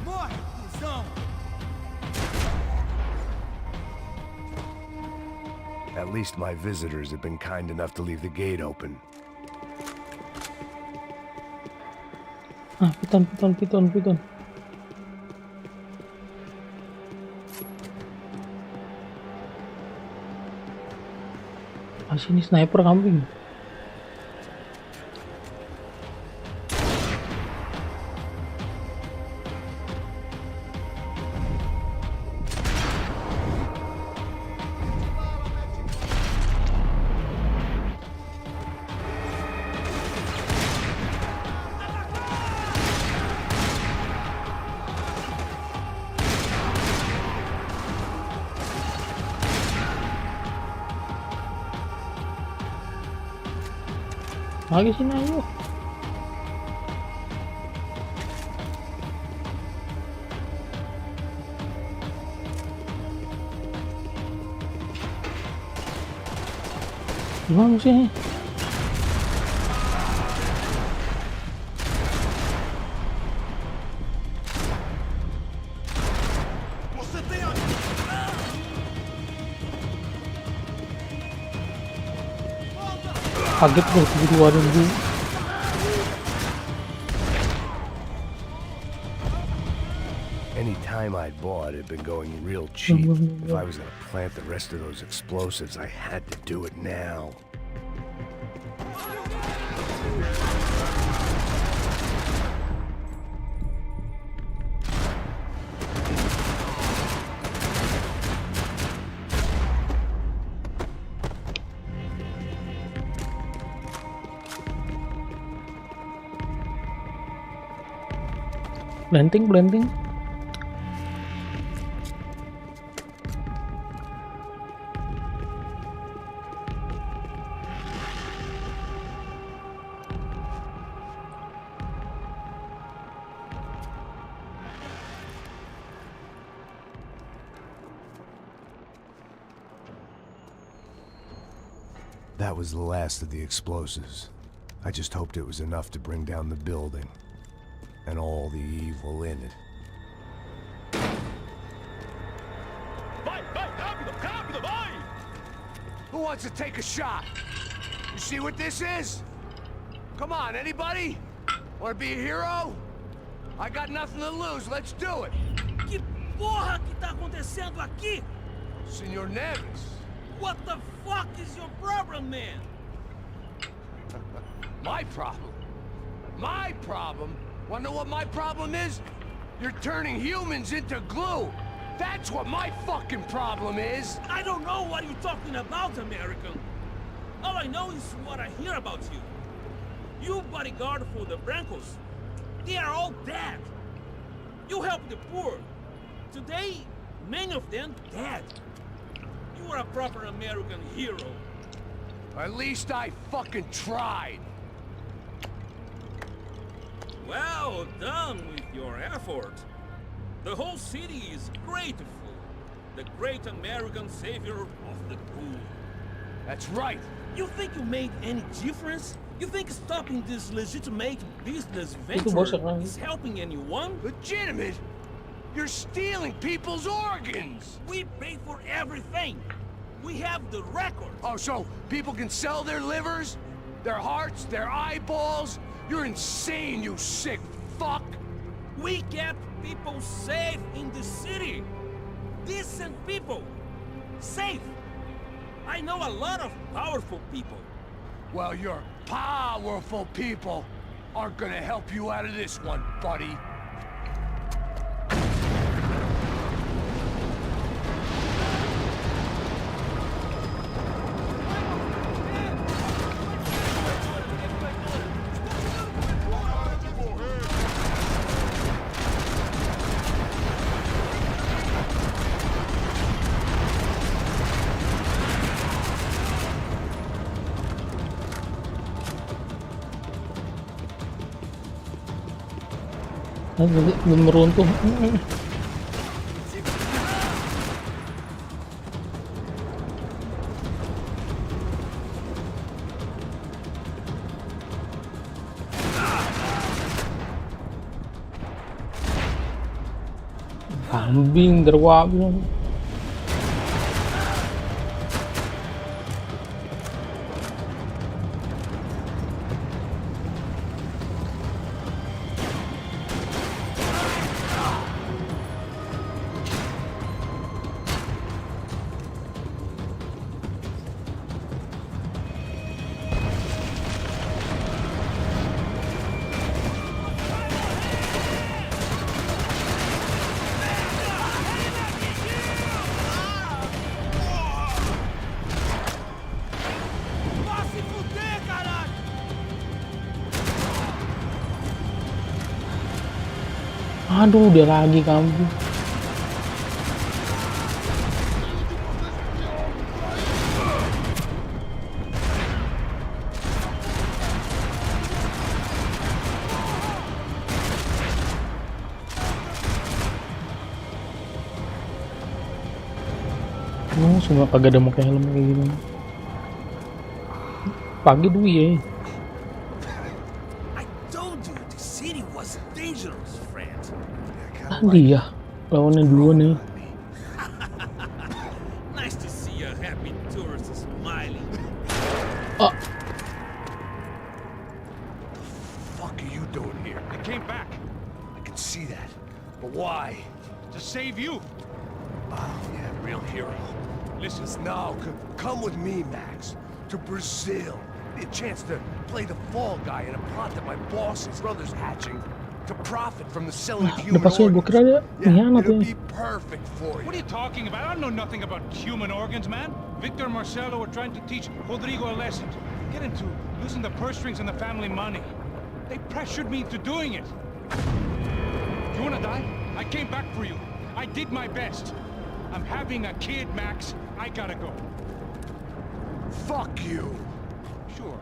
Morre, cuzão! At least my visitors have been kind enough to leave the gate open. Ah, piton. Ah, sini sniper kambing. Lagi sini ayo. Gimana sih? Kaget gue dua nunggu. Any time I'd bought had been going real cheap. If I was gonna plant the rest of those explosives, I had to do it now. Blending. That was the last of the explosives. I just hoped it was enough to bring down the building and all the evil in it. Who wants to take a shot? You see what this is? Come on, anybody? Want to be a hero? I got nothing to lose. Let's do it. Que porra que tá acontecendo aqui? Senor Neves. What the fuck is your problem, man? My problem? My problem? Wanna know what my problem is? You're turning humans into glue. That's what my fucking problem is. I don't know what you're talking about, American. All I know is what I hear about you. You bodyguard for the Brancos. They are all dead. You help the poor. Today, many of them dead. You are a proper American hero. At least I fucking tried. Well done with your effort. The whole city is grateful. The great American savior of the poor. That's right. You think you made any difference? You think stopping this legitimate business Itu bos venture kan. is helping anyone? Legitimate? You're stealing people's organs. We pay for everything. We have the record. Oh, so people can sell their livers, their hearts, their eyeballs? You're insane, you sick fuck. We kept people safe in the city. Decent people. Safe. I know a lot of powerful people. Well, your powerful people aren't gonna help you out of this one, buddy. Belum meruntuh. Kambing terwak. Vá se fuder, caralho! Aduh, dia lagi kambing. Semua kagak ada pakai helm kayak gini. Pagi dulu ya. I told you the city was dangerous, friend. Tadi ya lawannya duluan ya. Nice to see a happy tourist smiling. Ah, Fuck are you doing here? I came back I can see that. But why? to save you. Oh, yeah, real hero. Listen, Now, come with me, Max, to Brazil. A chance to play the fall guy in a plot that my boss's brother's hatching to profit from the selling of human lepas itu gue organs. kira dia pengkhianat it'll ya. be perfect for what are you. you talking about? I know nothing about human organs, man. Victor and Marcelo were trying to teach Rodrigo a lesson. Get him to loosen the purse strings and the family money. They pressured me into doing it. You wanna die? I came back for you. I did my best. I'm having a kid, Max. I gotta go. Fuck you. Sure.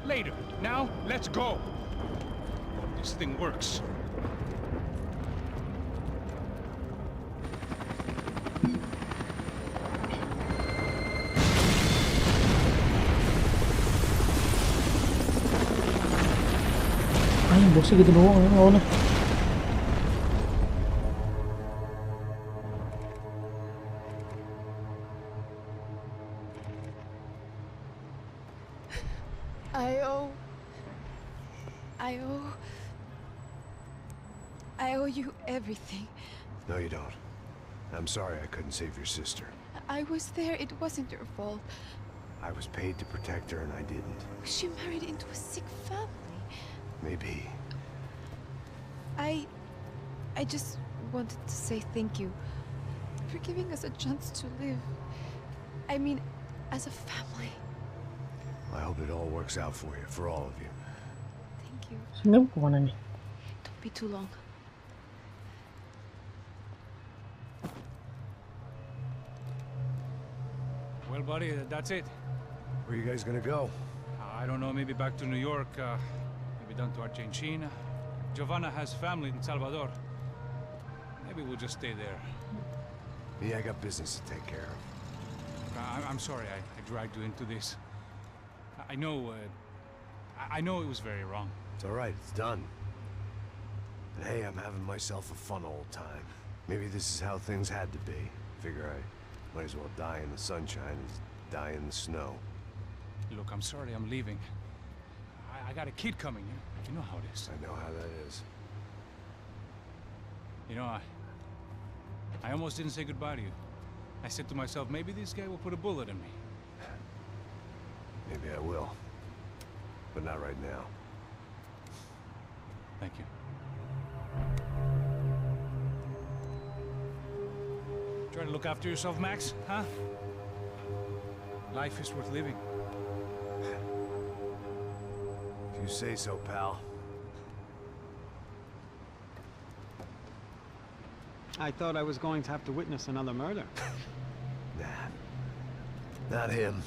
Later. Now, let's go. Hope this thing works. sih gitu doang ya lawannya. I owe you everything. No, you don't. I'm sorry I couldn't save your sister. I was there. It wasn't your fault. I was paid to protect her and I didn't. She married into a sick family. Maybe. I just wanted to say thank you for giving us a chance to live. I mean, as a family. I hope it all works out for you, for all of you. Thank you. Senyum kemana nih? Don't be too long. Well, buddy, that's it. Where are you guys gonna go? I don't know, maybe back to New York, maybe down to Argentina. Giovanna has family in Salvador. Maybe we'll just stay there. Yeah, I got business to take care of. I'm sorry I dragged you into this. I know it was very wrong. It's all right, it's done. And hey, I'm having myself a fun old time. Maybe this is how things had to be. Figure I might as well die in the sunshine as die in the snow. Look, I'm sorry I'm leaving. I got a kid coming, you know how it is. I know how that is. You know, I almost didn't say goodbye to you. I said to myself, maybe this guy will put a bullet in me. Maybe I will. But not right now. Thank you. Try to look after yourself, Max, huh? Life is worth living. If you say so, pal. I thought I was going to have to witness another murder. Nah. Not him.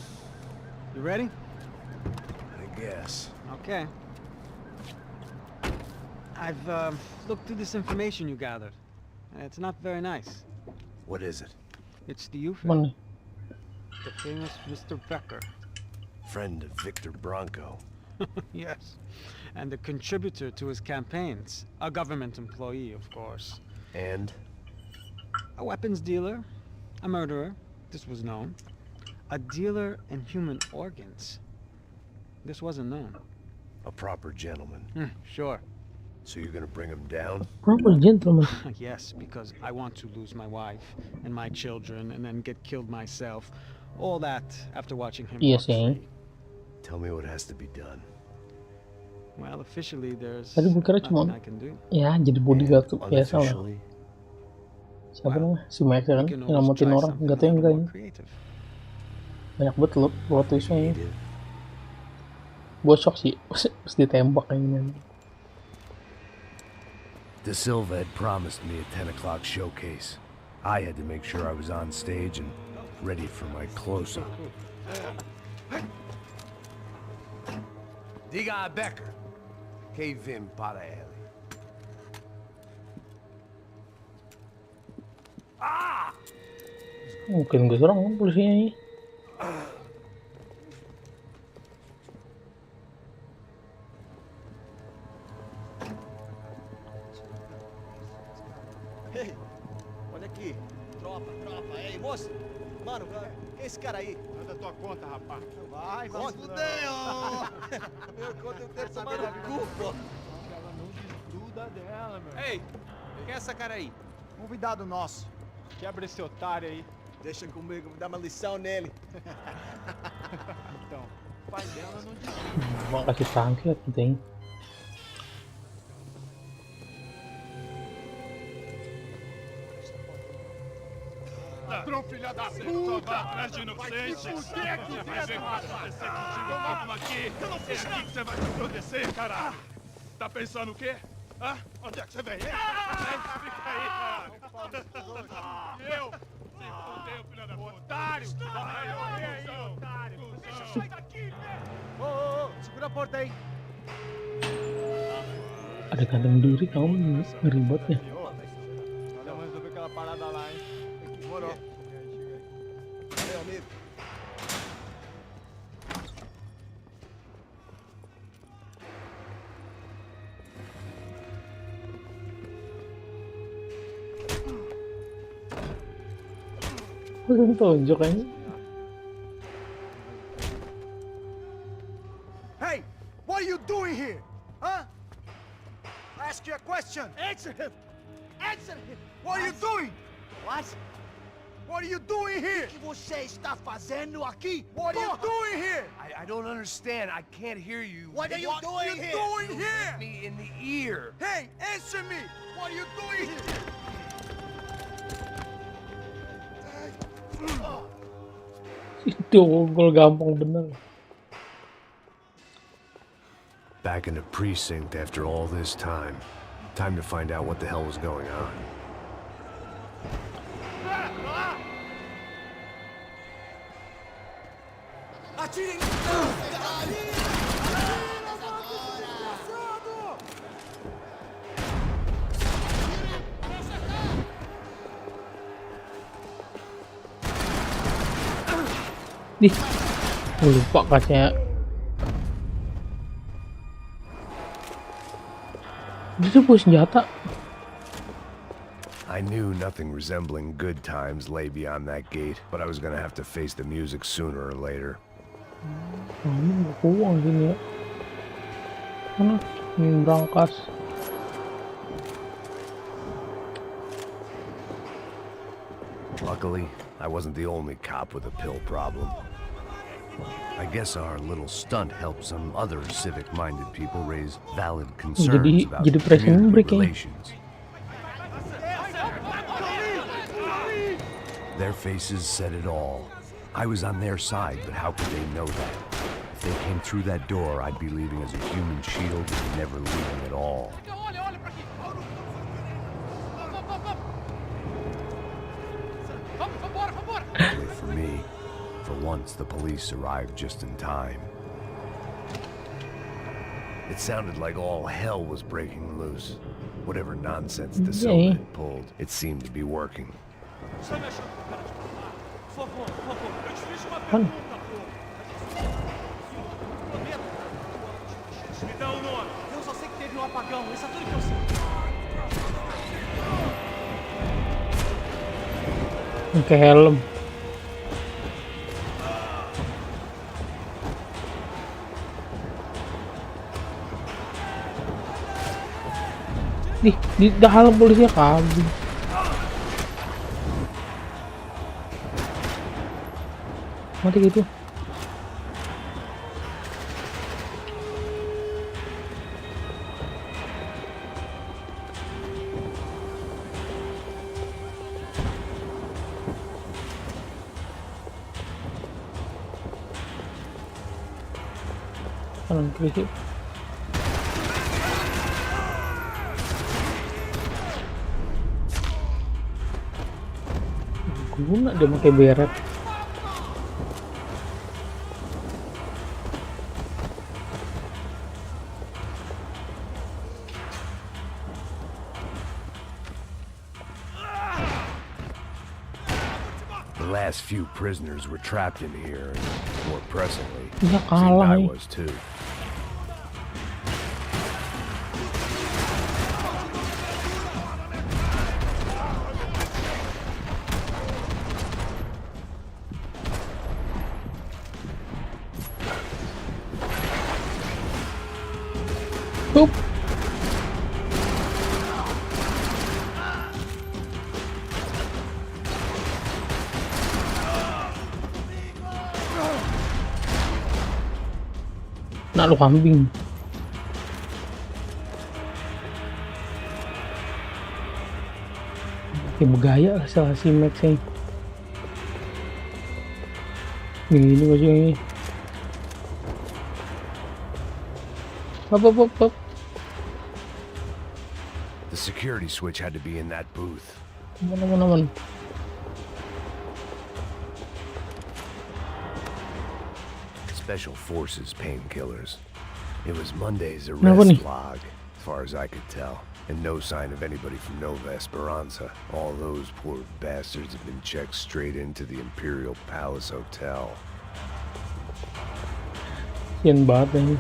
You ready? I guess. Okay. I've looked through this information you gathered. And it's not very nice. What is it? It's the Euphoria, Mana? the famous Mr. Becker. Friend of Victor Bronco. Yes. And a contributor to his campaigns. A government employee, of course. And? A weapons dealer. A murderer. This was known. A dealer in human organs. This wasn't known. A proper gentleman. Sure. So you're gonna bring him down? Proper gentleman. Yes, because I want to lose my wife and my children and then get killed myself. All that after watching him Iya walk sih. free. Tell me what has to be done. Well, officially there's Tadi gue kira cuma nothing I can do. ya jadi bodyguard tuh biasa lah. Unofficially, Siapa namanya? Si Max ya kan? We can Yang always ngamatin try orang. something Gak a tau yang little enggak more ini. creative. Banyak banget loh plot twistnya ini. creative. Gue shock sih pas ditembak kayak gini. De Silva had promised me a 10 o'clock showcase. I had to make sure I was on stage and ready for my close-up. Diga Becker. Que vim para ele. Mungkin gue serang kan polisinya ini. Ei, olha aqui. Tropa. Ei, moço. Mano, quem é esse cara aí? Manda tua conta, rapaz. Vai se fuder, ó. Meu conta eu quero tomar no cu, pô. Ela não desgruda dela, meu. Ei, quem é essa cara aí? Convidado nosso. Quebra esse otário aí. Deixa comigo, me dá uma lição nele. Então, o pai dela não desgruda. Mau kasih tangkil penting. Ladrão, filha da puta! Vai atrás de inocente! Vai ver o que vai acontecer contigo mesmo aqui! Eu não fiz nada! É aqui que você vai se proteger, caralho! Tá pensando o quê? Hã? Onde é que você vem? Fica aí, caralho! Eu? Se fudeu, filha da puta! Otário! Vai, eu, otário! Deixa eu sair daqui, né? Ô, segura a porta aí. Ada gantung diri kamu ngeri banget ya. Vamos resolver aquela parada lá, hein? Demorou. Meu amigo. Tunjuk aja. Hey, what are you doing here? Huh? Ask you a question. Answer him. Answer him. What are you doing? What? What are you doing here? O que você está fazendo aqui? What are you doing here? I don't understand. I can't hear you. What are you doing here? What are you doing here? Me in the ear. Hey, answer me. What are you doing here? Itu gol gampang bener. Back in the precinct after all this time. Time to find out what the hell was going on. Atirem! Nih, gue lupa kasnya. Itu punya senjata. I knew nothing resembling good times lay beyond that gate, but I was gonna have to face the music sooner or later. Ini nggak uang sini ya. Mana? Ini berangkas. Luckily, I wasn't the only cop with a pill problem. I guess our little stunt helped some other civic-minded people raise valid concerns about community relations. Their faces said it all. I was on their side, but how could they know that? If they came through that door, I'd be leaving as a human shield and never leaving at all. Luckily for me, for once the police arrived just in time. It sounded like all hell was breaking loose. Whatever nonsense De Silva had pulled, it seemed to be working. Kan? Me dá o nome. Eu só sei que teve um apagão. Isso é tudo que eu sei. Pakai helm. Di dalam polisinya kabur. Mati gitu. Kanan kiri sih. Guna dia pakai beret. The last few prisoners were trapped in here, and more pressingly, Ya seemed kalah I nih. was too. Hup. Nak lu kambing. Kayak bergaya lah salah si Max ini. Ini masih ini. Hop. The security switch had to be in that booth. Aman. Special Forces painkillers. It was Monday's Kenapa arrest nih? log, as far as I could tell. And no sign of anybody from Nova Esperanza. All those poor bastards have been checked straight into the Imperial Palace Hotel. Sian banget ini.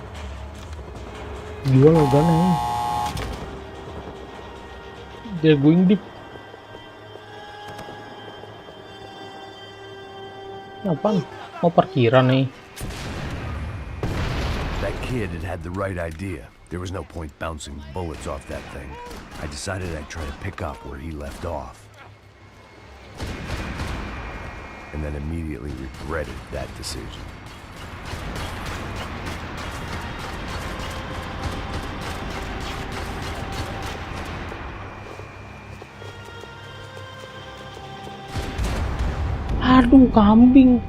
Jual organ ini. They're going deep. Apaan? Mau parkiran nih. That kid had the right idea. There was no point bouncing bullets off that thing. I decided I'd try to pick up where he left off. And then immediately regretted that decision. Aduh, kambing.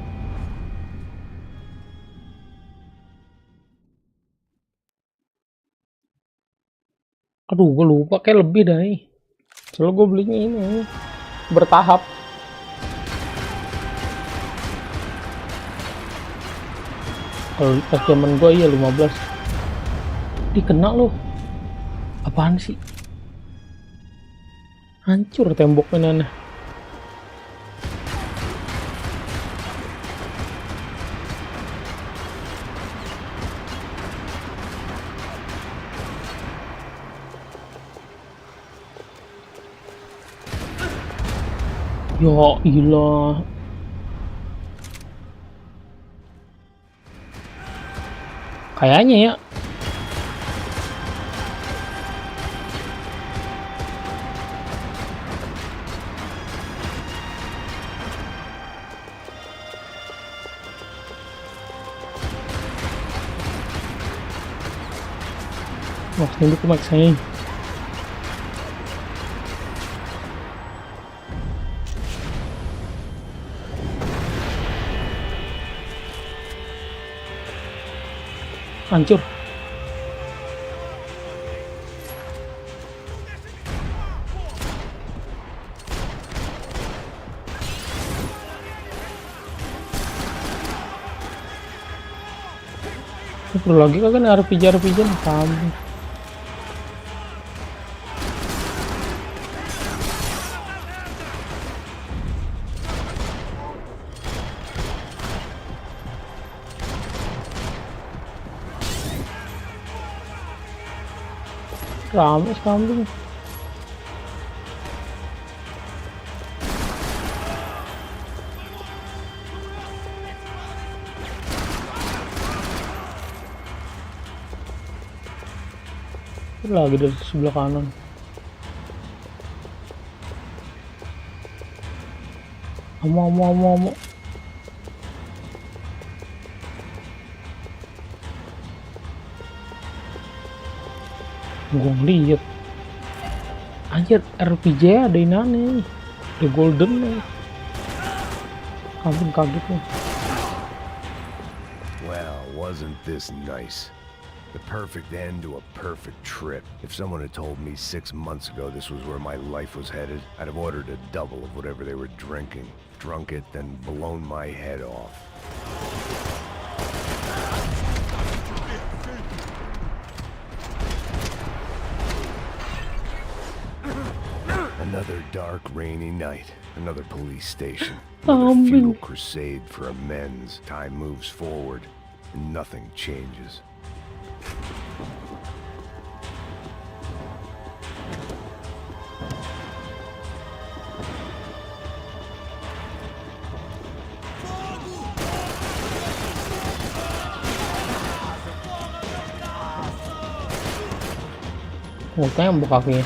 Aduh, gue lupa. Kayak lebih dah nih. Soalnya gue belinya ini bertahap. Kalau pas zaman gue iya 15. Dikena loh. Apaan sih? Hancur tembok mainannya. Ya ilah. Kayaknya ya. Wah, ini aku maksain. Hancur. Perlu lagi kan RPG kamu. Rame kambing. Lagi dari sebelah kanan. Mau. Gue ngeliat. Anjir, RPG ada ini nih. The Golden nih. Kambing kaget nih. Well, wasn't this nice? The perfect end to a perfect trip. If someone had told me 6 months ago this was where my life was headed, I'd have ordered a double of whatever they were drinking. Drunk it, then blown my head off. Another dark, rainy night. Another police station. Another futile crusade for amends. Time moves forward, and nothing changes. Tembok kakinya.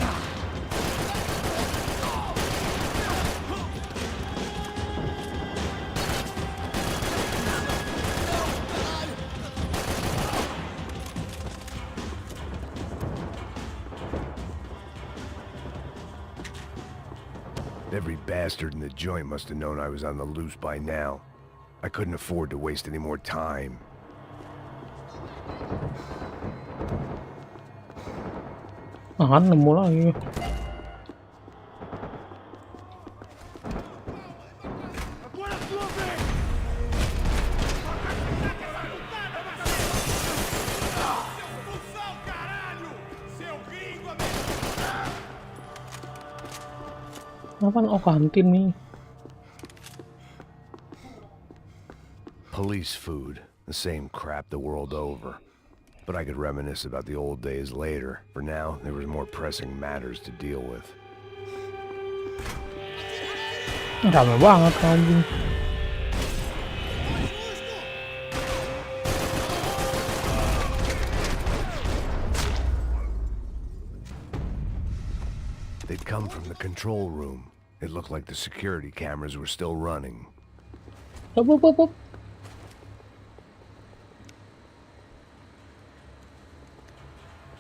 Every bastard in the joint must have known I was on the loose by now. I couldn't afford to waste any more time. Nemu lagi. Apaan? Oh, kantin nih. Police food. The same crap the world over. But I could reminisce about the old days later. For now, there was more pressing matters to deal with. Rame banget kambing. They'd come from the control room. It looked like the security cameras were still running. Hop, hop, hop, hop.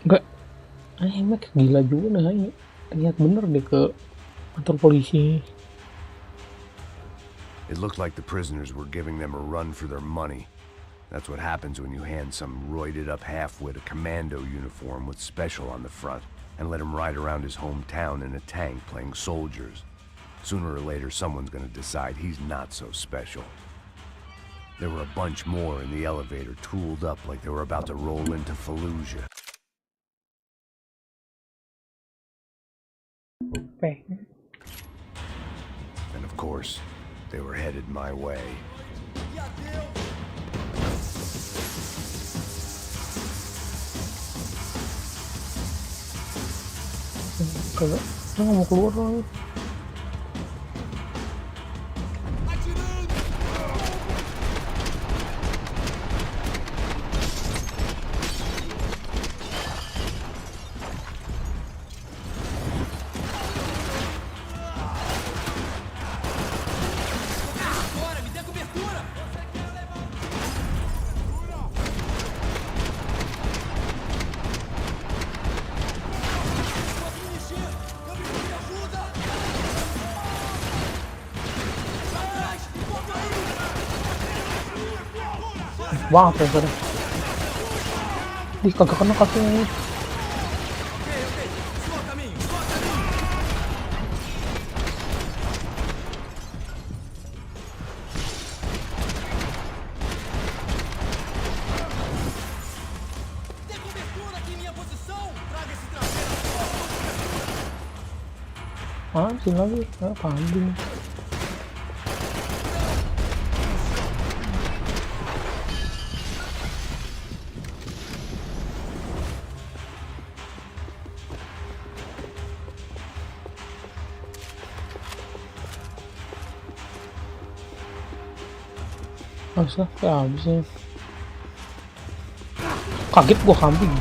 Enggak. Mac gila juga nih. Lihat bener deh ke kantor polisi. It looked like the prisoners were giving them a run for their money. That's what happens when you hand some roided-up half-wit a commando uniform with special on the front and let him ride around his hometown in a tank playing soldiers. Sooner or later, someone's gonna decide he's not so special. There were a bunch more in the elevator, tooled up like they were about to roll into Fallujah. Payne. And of course, they were headed my way. Kagak, dia nggak mau keluar lagi. Wah, apa ya? Ih, kagak kena kakinya. Sini lagi, kambing. Masa kayak habis nih. Kaget gua kambing.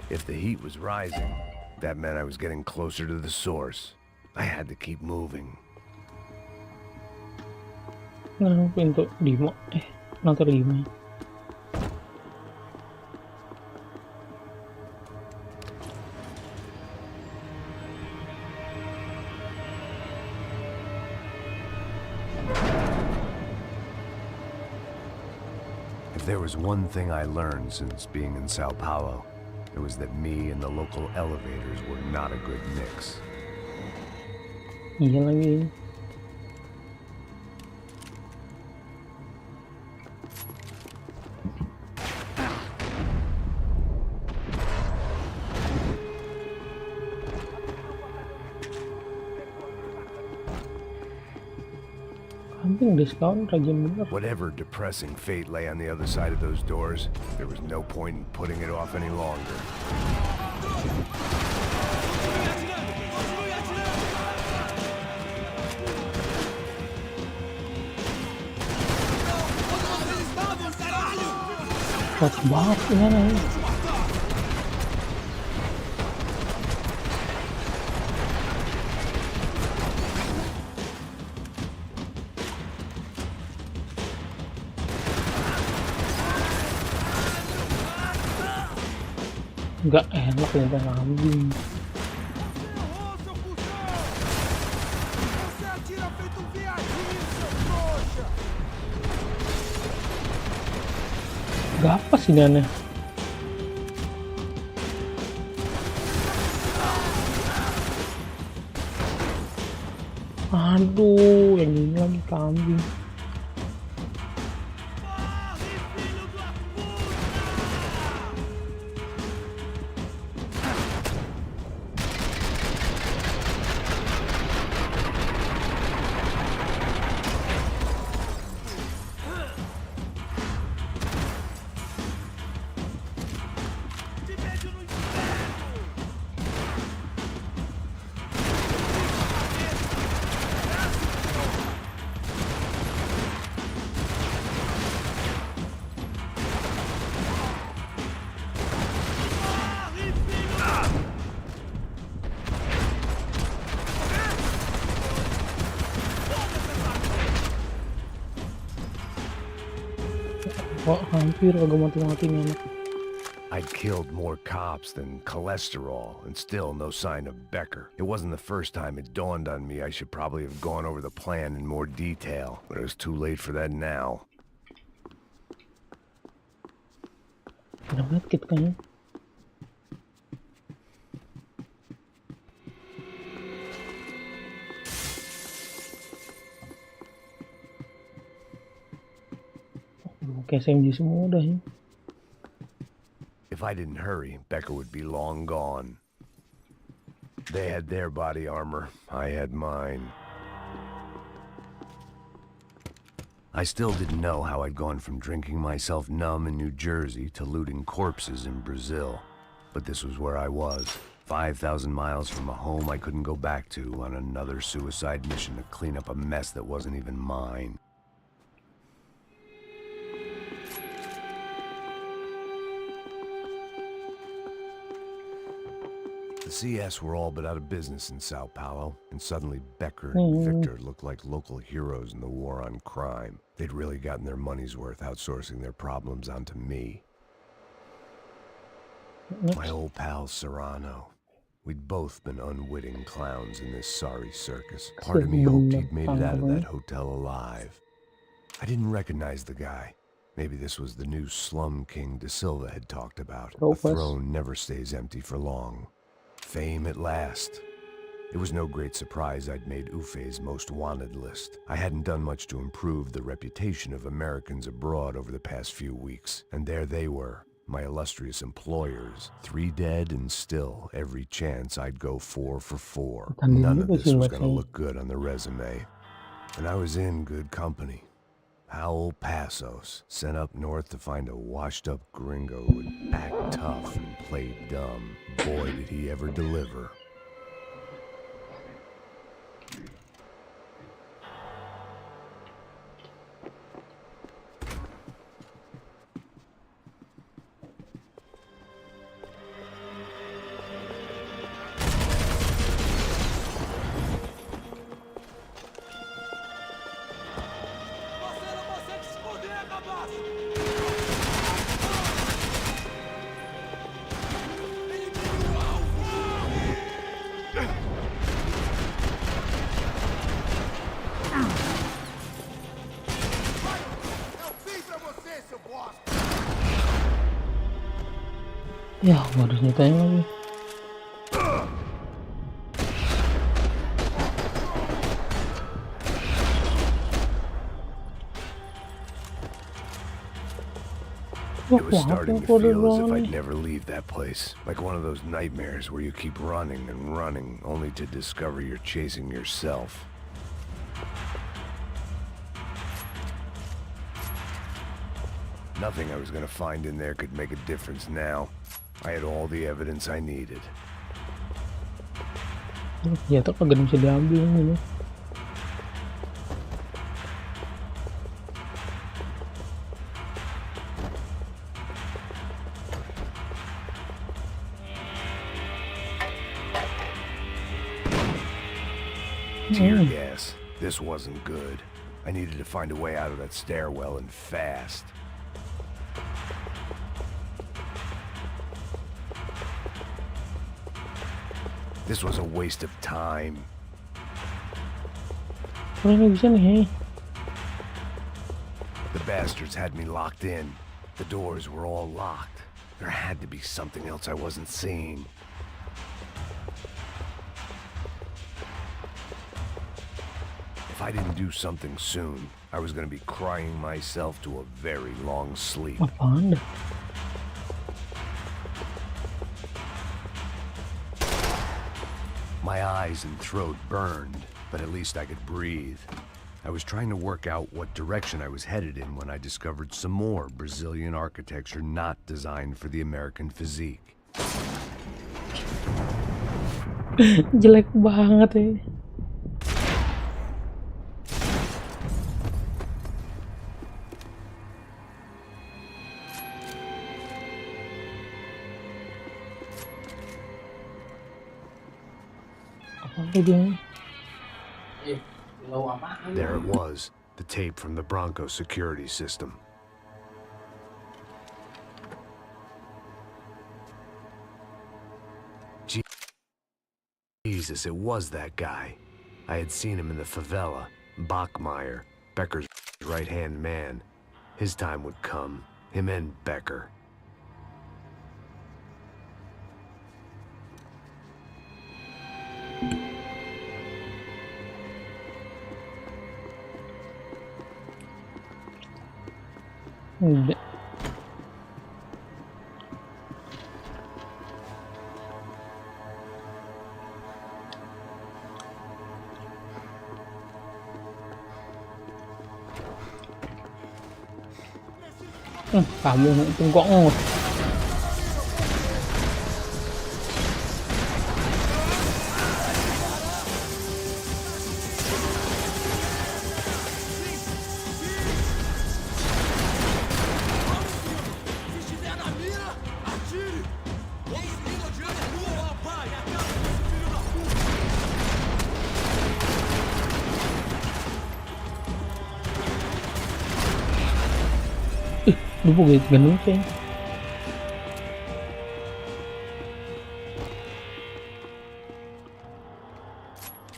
If the heat was rising, that meant I was getting closer to the source. I had to keep moving. Nah, pintu 5. Lantai 5. If there was one thing I learned since being in Sao Paulo, it was that me and the local elevators were not a good mix. Iya lagi. Kambing diskon rajin bener. Whatever depressing fate lay on the other side of those doors, there was no point in putting it off any longer. Kuat banget ini nih. Nggak enak ya kambing. Gak apa sih ini aneh. Aduh, yang ini lagi kambing. Kok hampir kagak mati-mati nih anak. I'd killed more cops than cholesterol, and still no sign of Becker. It wasn't the first time it dawned on me I should probably have gone over the plan in more detail, but it was too late for that now. Ada medkit kayaknya. Kayak SMG semua udah ya. If I didn't hurry, Becker would be long gone. They had their body armor, I had mine. I still didn't know how I'd gone from drinking myself numb in New Jersey to looting corpses in Brazil. But this was where I was, 5,000 miles from a home I couldn't go back to, on another suicide mission to clean up a mess that wasn't even mine. The CS were all but out of business in Sao Paulo, and suddenly Becker and Victor looked like local heroes in the war on crime. They'd really gotten their money's worth outsourcing their problems onto me. My old pal Serrano. We'd both been unwitting clowns in this sorry circus. Part of me hoped he'd made it out of that hotel alive. I didn't recognize the guy. Maybe this was the new Slum King De Silva had talked about. A throne never stays empty for long. Fame at last. It was no great surprise I'd made Ufe's most wanted list. I hadn't done much to improve the reputation of Americans abroad over the past few weeks, and there they were, my illustrious employers, 3 dead and still every chance I'd go 4 for 4. None of this was going to look good on the resume. And I was in good company. Howell Passos, sent up north to find a washed-up gringo who'd act tough and play dumb. Boy, did he ever deliver. Ya, harus nyetain lagi. It was starting to feel as if I'd never leave that place. Like one of those nightmares where you keep running and running, only to discover you're chasing yourself. Nothing I was gonna find in there could make a difference now. I had all the evidence I needed. Ya tuh kagak bisa diambil ini. Tear gas. This wasn't good. I needed to find a way out of that stairwell and fast. This was a waste of time. The bastards had me locked in. The doors were all locked. There had to be something else I wasn't seeing. If I didn't do something soon, I was going to be crying myself to a very long sleep. My eyes and throat burned, but at least I could breathe. I was trying to work out what direction I was headed in when I discovered some more Brazilian architecture not designed for the American physique. Jelek banget ya. There it was, the tape from the Bronco security system. Jesus, it was that guy. I had seen him in the favela. Bachmeyer, Becker's right-hand man. His time would come. Him and Becker. Udah. Kamu tungkok ngut. Lu begitu gendut sih.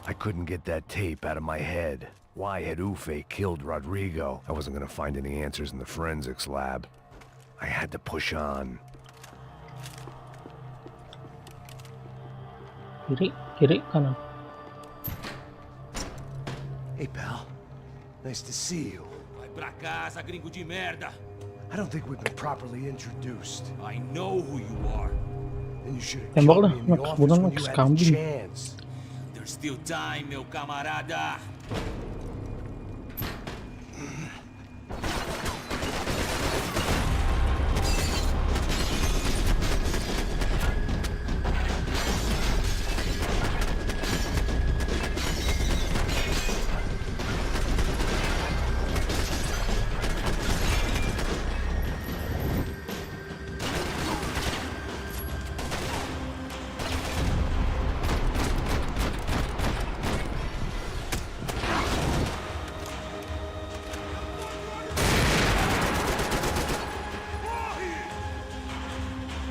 I couldn't get that tape out of my head. Why had Ufe killed Rodrigo? I wasn't gonna find any answers in the forensics lab. I had to push on. Kiri, kanan. Hey, pal. Nice to see you. Vai pra casa, gringo de merda. I don't think we've been properly introduced. I know who you are. And you should have Tembak killed dah, me in the nak office kebunan when nak you had the sekambing. chance. There's still time, meu camarada.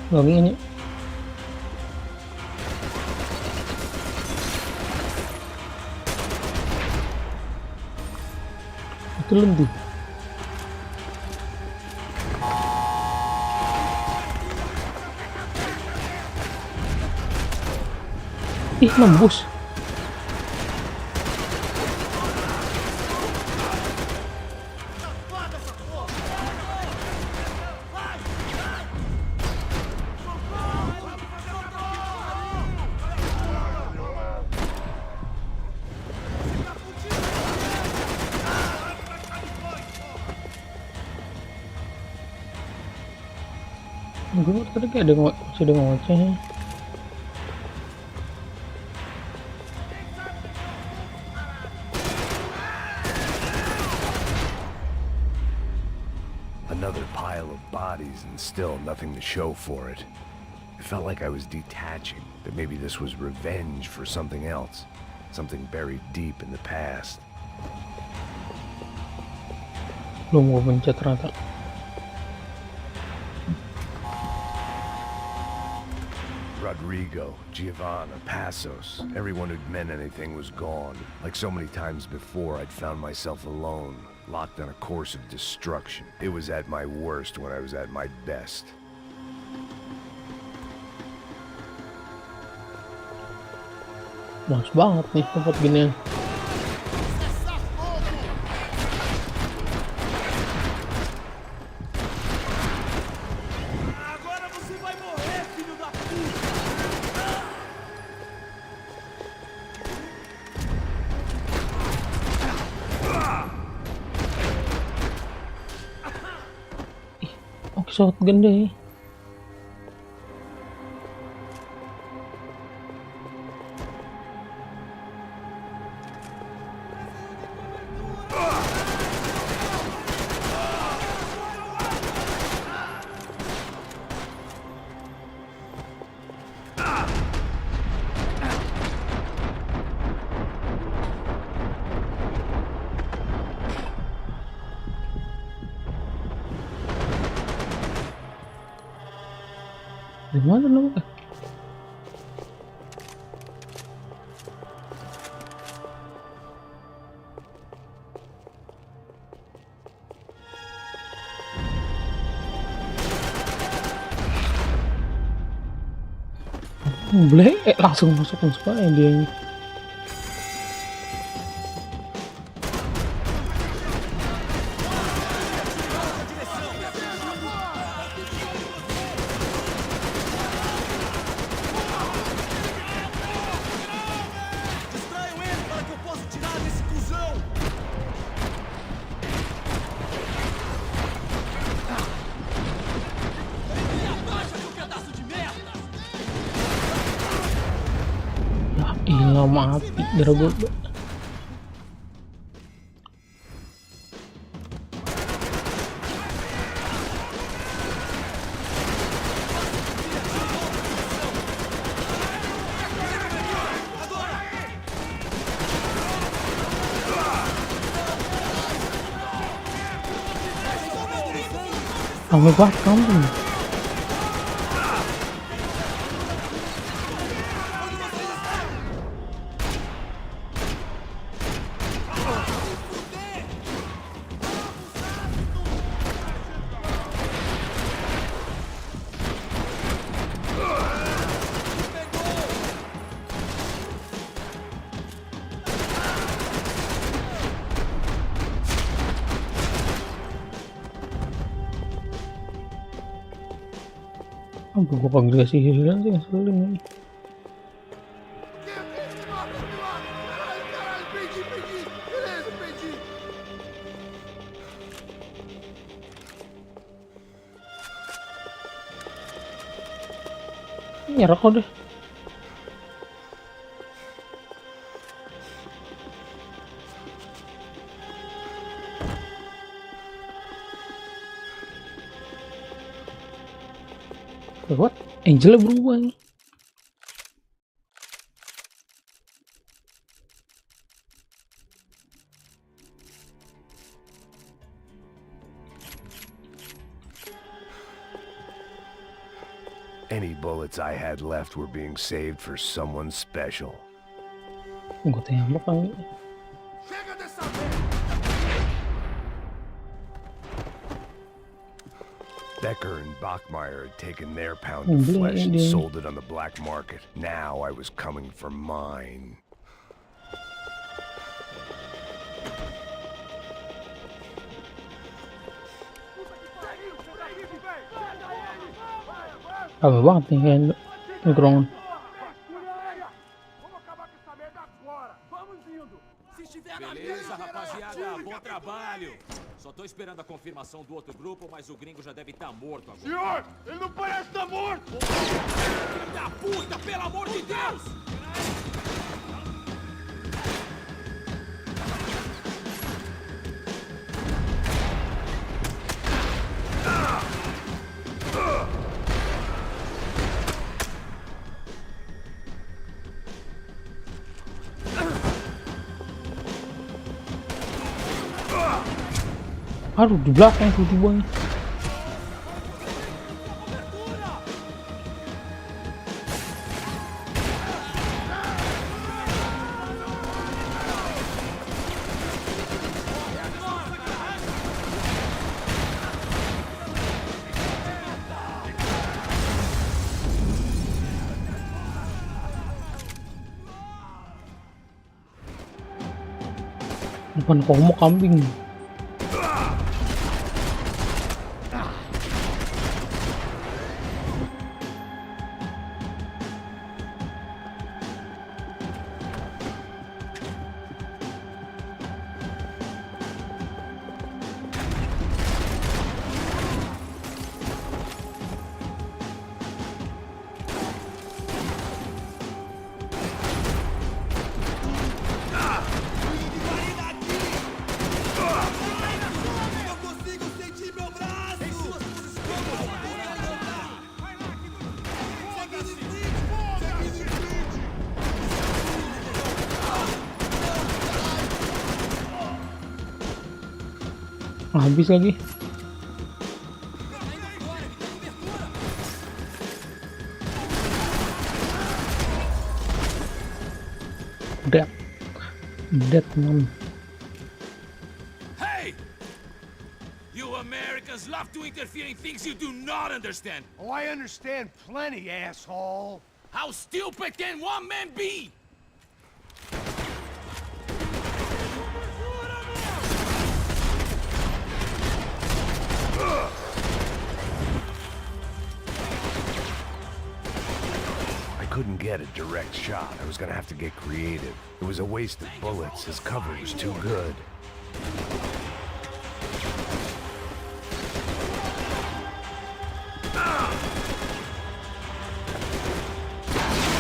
Lagi ini. Itu lendir. Ih, nembus. Gue tadi kayak ada sudah ngoceh. Another pile of bodies and still nothing to show for it. It felt like I was detaching, that maybe this was revenge for something else. Something buried deep in the past. Belum mau pencet ternyata. Rodrigo, Giovanna, Passos, everyone who'd meant anything was gone. Like so many times before, I'd found myself alone, locked on a course of destruction. It was at my worst when I was at my best. Males banget nih tempat gini. Agora você vai morrer, filho da puta! Oke, shotgun deh. Di mana lu? Boleh langsung masukin supaya dia. Distraiam ele para que eu possa tirar desse cuzão! Abaixa, seu pedaço de merda! Ya ilah mati darah gue. Rame banget kampung. Aduh, gue panggil kasih hilang sih ngeselin nih. Perdi, perdi. Beleza, perdi. Nyerah kok deh. What? Angelnya berubah nih. Any bullets I had left were being saved for someone special. Gue tembak kali. Chega dessa merda. Becker and Bachmeyer had taken their pound of flesh and sold it on the black market. Now I was coming for mine. Rame banget nih kayak nongkrongan. Vamos acabar com essa merda agora. Vamos indo. Se estiver na beleza, rapaziada, bom trabalho! Só tô esperando a confirmação do outro grupo, mas o gringo já deve estar morto agora. Senhor, ele não parece estar morto. Filho da puta, pelo amor de Deus! Aduh, di belakang tuh bang. Bukan komo kambing. Habis lagi. Dead man. Hey! You Americans love to interfere in things you do not understand. Oh, I understand plenty, asshole. How stupid can one man be? I couldn't get a direct shot. I was gonna have to get creative. It was a waste of bullets. His cover was too good.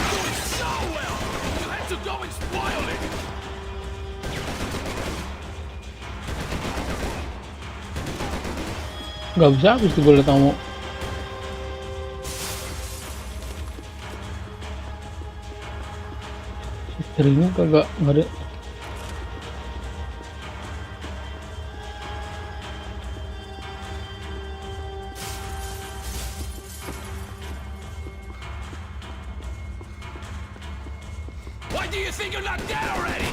Doing so well! You had to go and spoil it! Gak bisa habis tuh gue liat kamu. Istrinya kagak nggak ada. Why do you think you're not dead already?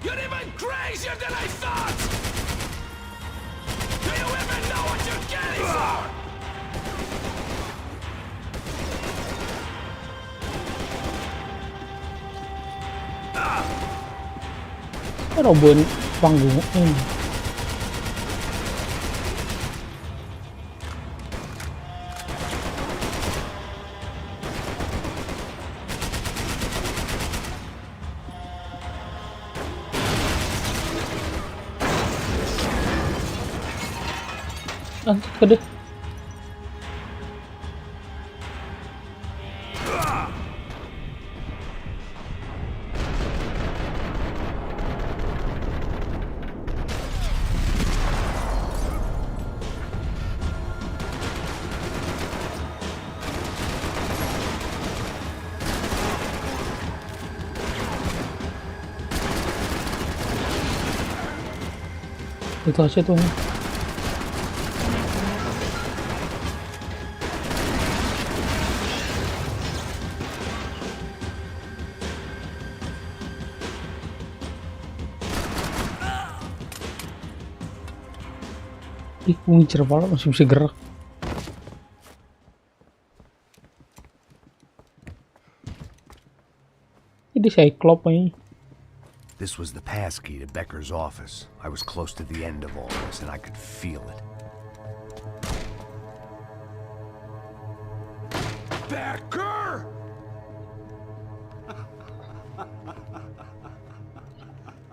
You're even crazier than I thought! Do you even know what you're getting for? Robon panggung ini. Angkat ke deh. Itu aja tuh. Ih, ngincer pala masih bisa gerak. Ini Cyclops ini. This was the passkey to Becker's office. I was close to the end of all this, and I could feel it. Becker!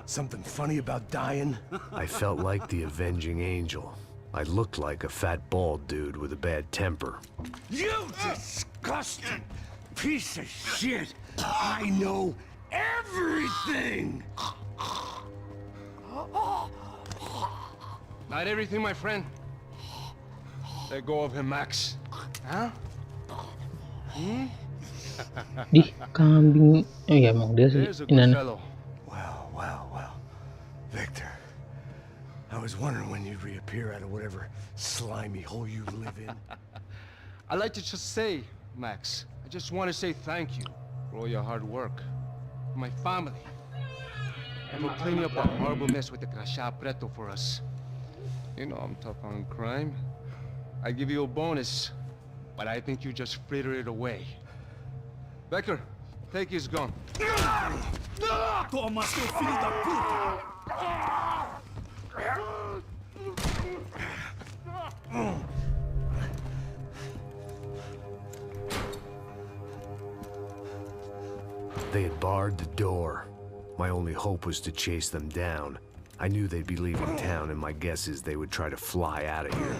Something funny about dying? I felt like the avenging angel. I looked like a fat bald dude with a bad temper. You disgusting piece of shit! I know everything! Not everything, my friend. Let go of him, Max. Huh? Di kambing. Oh ya emang dia sih. There's a good fellow. Well. Victor, I was wondering when you'd reappear out of whatever slimy hole you live in. I'd like to just say, Max, I just want to say thank you for all your hard work. For my family. And for cleaning up that horrible mess with the crasha preto for us. You know I'm tough on crime. I give you a bonus, but I think you just fritter it away. Becker, take his gun. Toma, seu filho da puta! They had barred the door. My only hope was to chase them down. I knew they'd be leaving town, and my guess is they would try to fly out of here.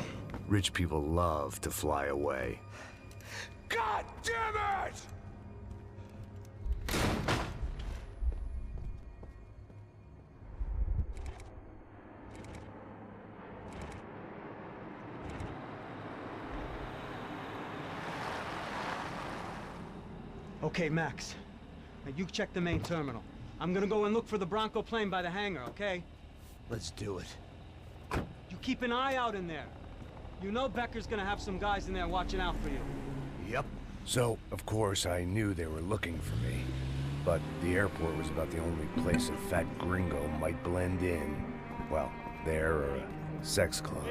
Rich people love to fly away. God damn it! Okay, Max. Now you check the main terminal. I'm gonna go and look for the Bronco plane by the hangar, okay? Let's do it. You keep an eye out in there. You know Becker's gonna have some guys in there watching out for you. Yep. So, of course, I knew they were looking for me. But the airport was about the only place a fat gringo might blend in. Well, there or a Sex club.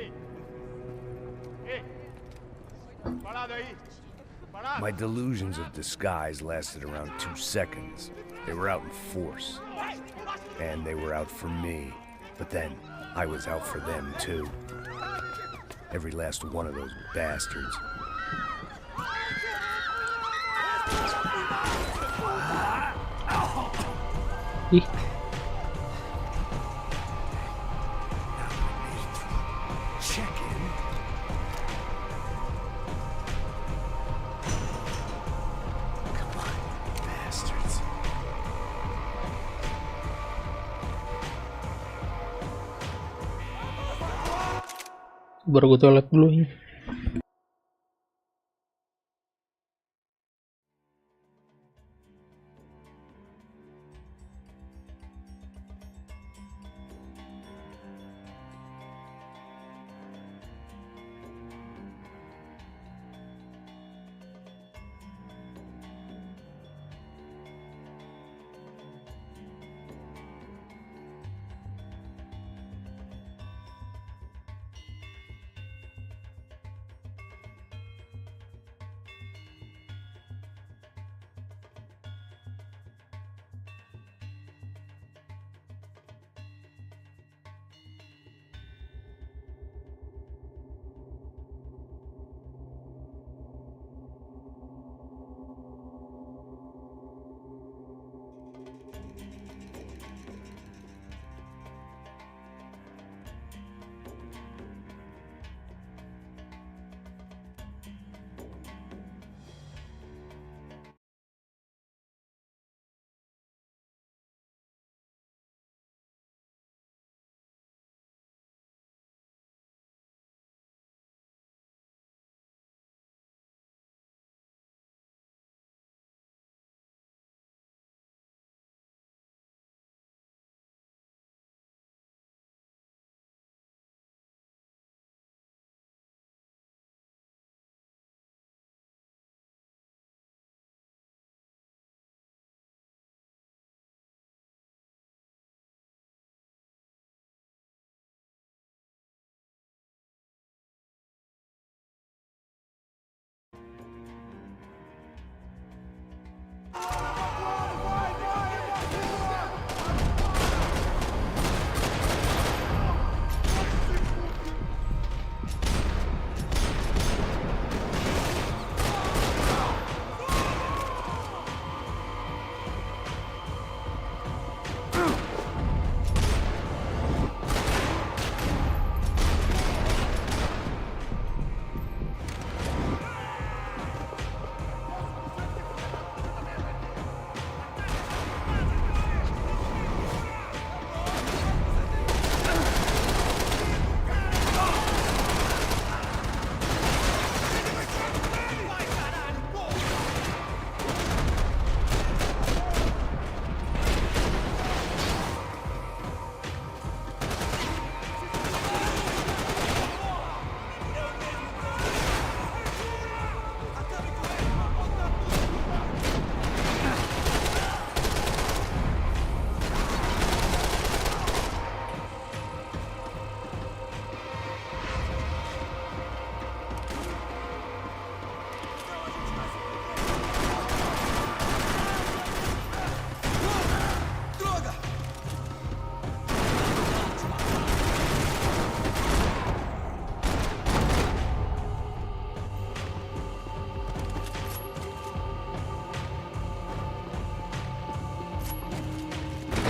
My delusions of disguise lasted around 2 seconds. They were out in force. And they were out for me. But then, I was out for them too. Every last one of those bastards. Ih, Check in. Come on, bastards. baru gue toilet dulu ini.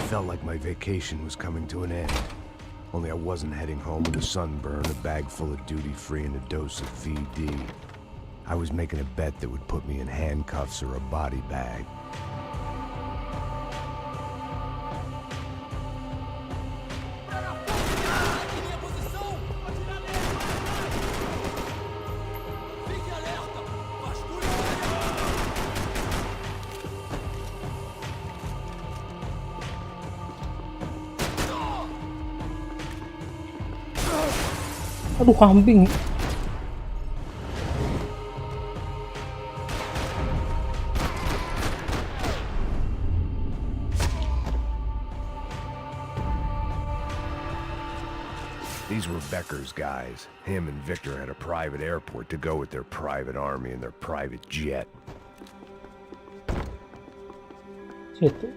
Felt like my vacation was coming to an end. Only I wasn't heading home with a sunburn, a bag full of duty-free, and a dose of VD. I was making a bet that would put me in handcuffs or a body bag. Aduh, kambing. These were Becker's guys. Him and Victor had a private airport to go with their private army and their private jet. Situ.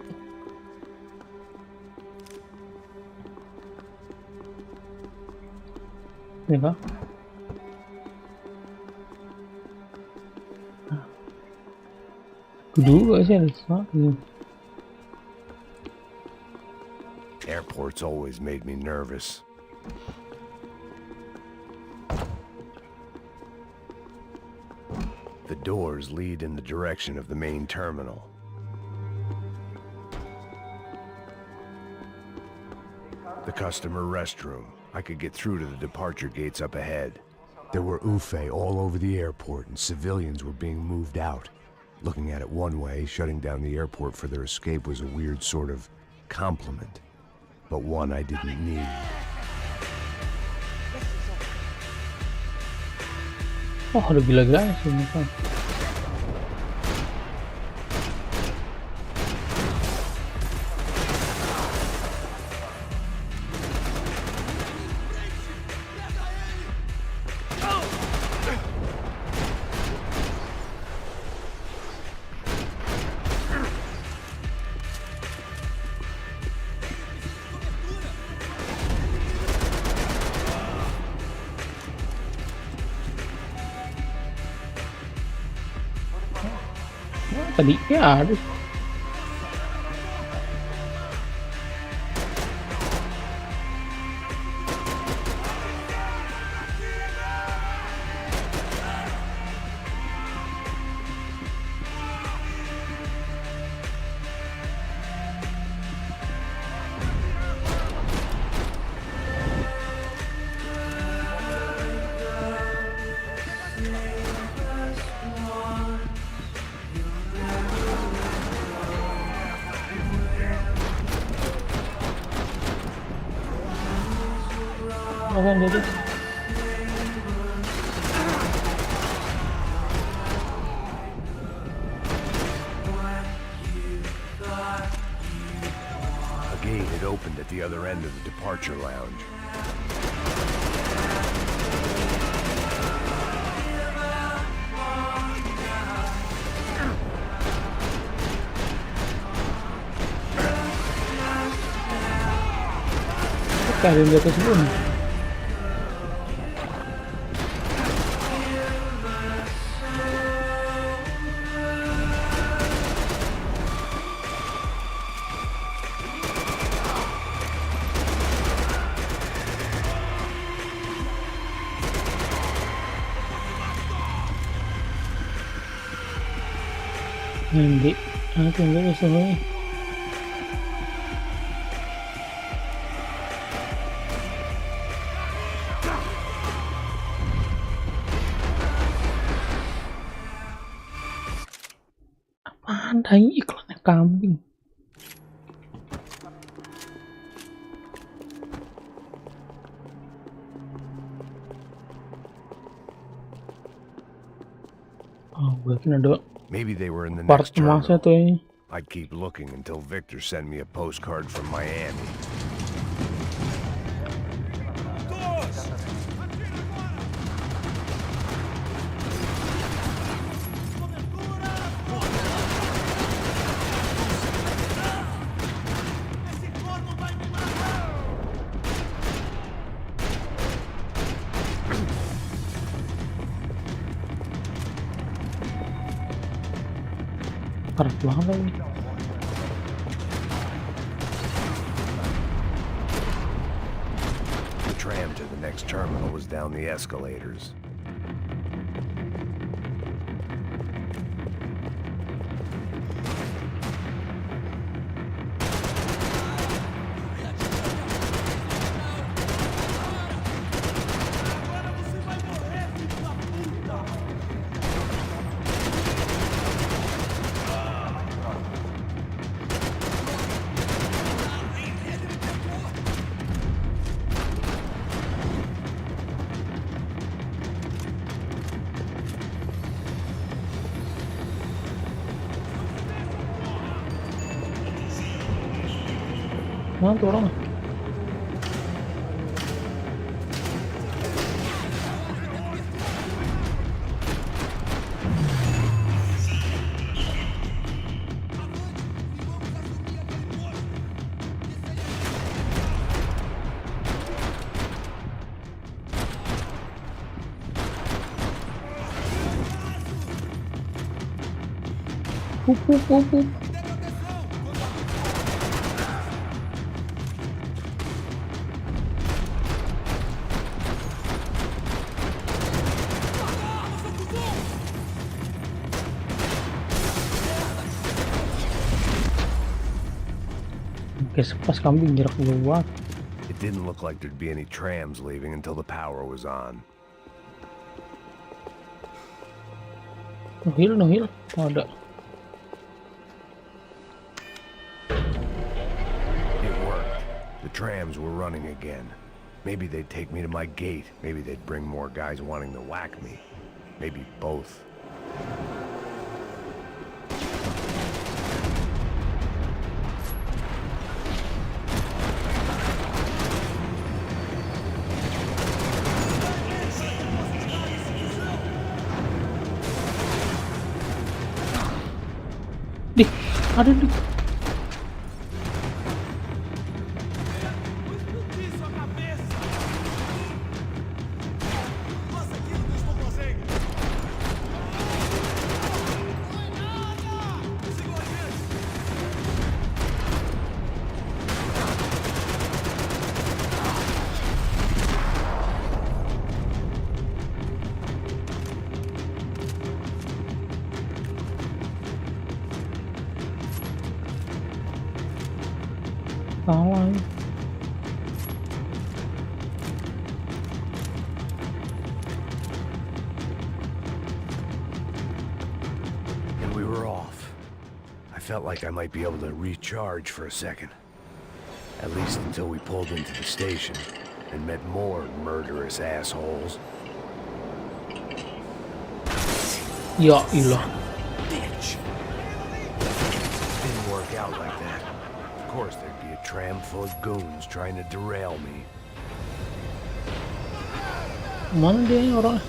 Ini kah? Kedua sih ada sesuatu. Airports always made me nervous. The doors lead in the direction of the main terminal. The customer restroom. I could get through to the departure gates up ahead. There were UFE all over the airport and civilians were being moved out. Looking at it one way, shutting down the airport for their escape was a weird sort of compliment, but one I didn't need. Oh, ada gila-gila sini kan. Tadi ya ada. Makan jadi. A gate had opened at the other end of the departure lounge. Ada yang di atas pun. Hindi, tinggal gusto mo eh. Apaan dah ini iklannya kambing? Oh, berarti ada Maybe they were in the part next emasnya terminal. tuh ini. I'd keep looking until Victor sent me a postcard from Miami. Parah banget lagi. The tram to the next terminal was down the escalators. Mana tuh orang? Up, up, up, up. Oke, sepas kambing jarak jauh banget. It didn't look like there'd be any trams leaving until the power was on. No heal. Oh, ada. It worked. The trams were running again. Maybe they'd take me to my gate. Maybe they'd bring more guys wanting to whack me. Maybe both. Di, ada di. Salah. And we were off. I felt like I might be able to recharge for a second. At least until we pulled into the station and met more murderous assholes. Ya ilah. Didn't work out like that. Of course there'd be a tram full of goons trying to derail me. Mana dia ini orangnya?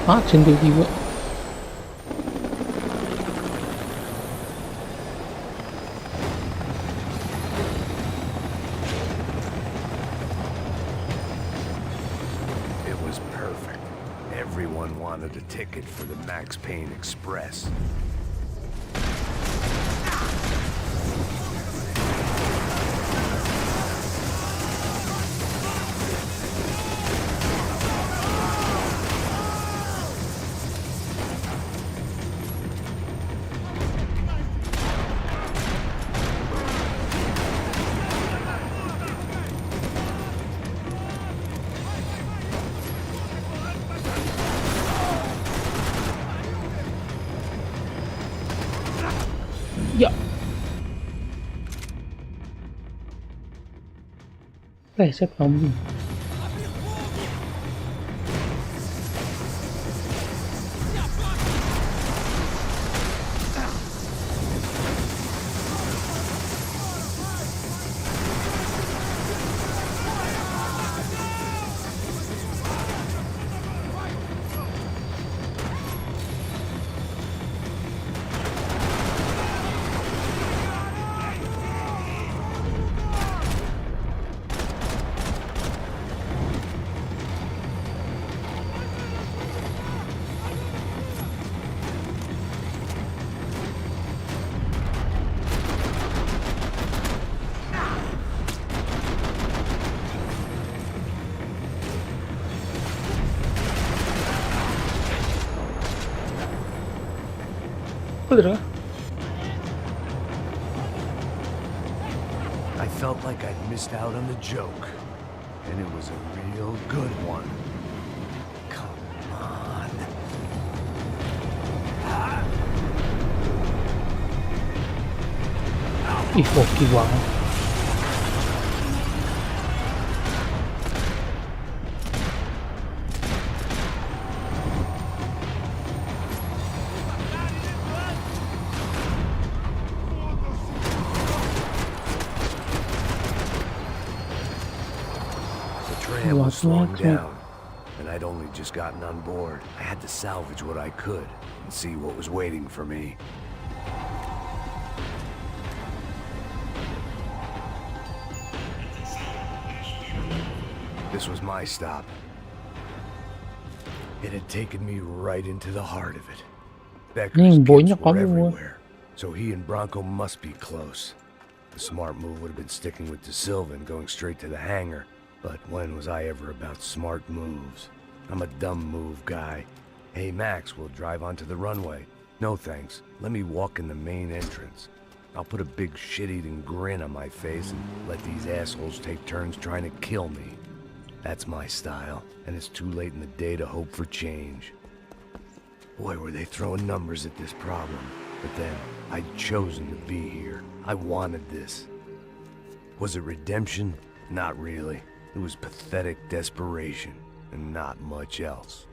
Ah, centil juga. It was perfect. Everyone wanted a ticket for the Max Payne Express. Ya. Reset kambing. I felt like I'd missed out on the joke. And it was a real good one. Come on. Ih, hoki banget. The tram was slowing down, and I'd only just gotten on board. I had to salvage what I could and see what was waiting for me. This was my stop. It had taken me right into the heart of it. Becker's banyak kids were kamu. everywhere, so he and Bronco must be close. The smart move would have been sticking with De Silva and going straight to the hangar. But when was I ever about smart moves? I'm a dumb move guy. Hey Max, we'll drive onto the runway. No thanks, let me walk in the main entrance. I'll put a big shit-eating grin on my face and let these assholes take turns trying to kill me. That's my style, and it's too late in the day to hope for change. Boy, were they throwing numbers at this problem. But then, I'd chosen to be here. I wanted this. Was it redemption? Not really. It was pathetic desperation, and not much else.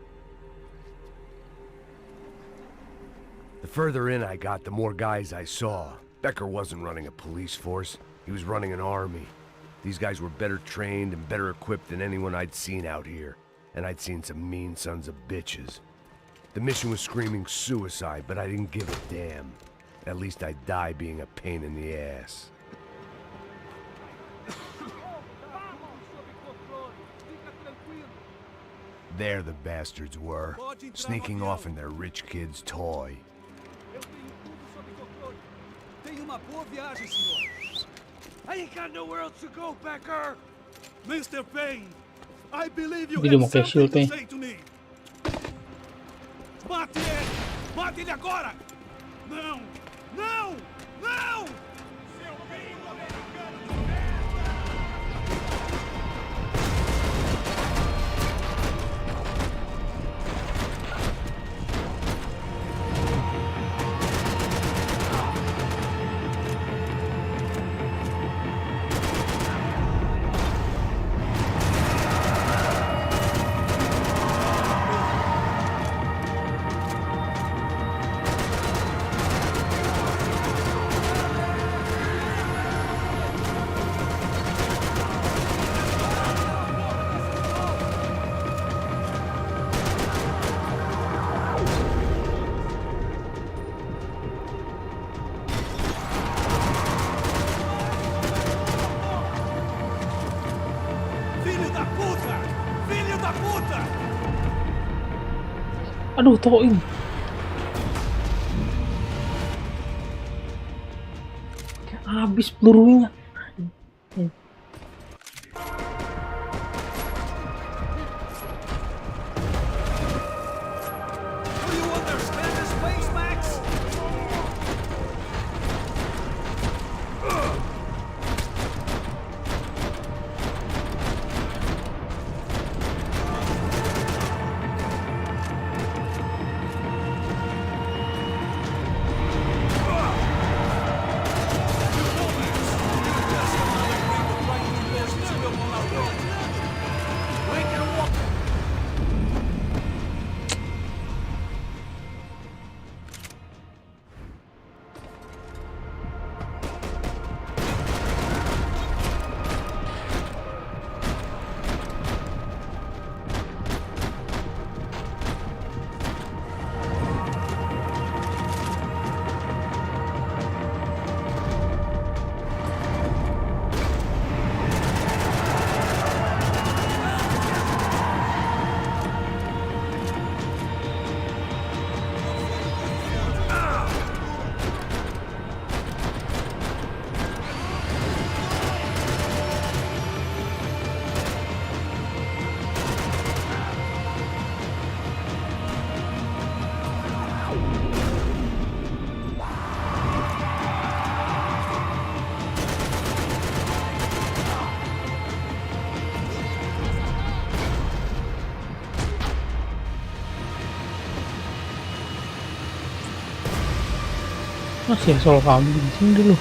The further in I got, the more guys I saw. Becker wasn't running a police force. He was running an army. These guys were better trained and better equipped than anyone I'd seen out here. And I'd seen some mean sons of bitches. The mission was screaming suicide, but I didn't give a damn. At least I'd die being a pain in the ass. There the bastards were, sneaking off in their rich kid's toy. Tenha uma boa viagem, senhor. I ain't got nowhere else to go, Becker. Mr. Payne, I believe you Hindi have mo kay something shield to eh. say to me. Mate ele! Mate ele agora! Não! Não! Não! Seu gringo americano de merda! Filho da puta! Filho da puta! Aduh, toin. Habis pelurunya. Do you understand this place, Max? Masih soal kambing sini dulu.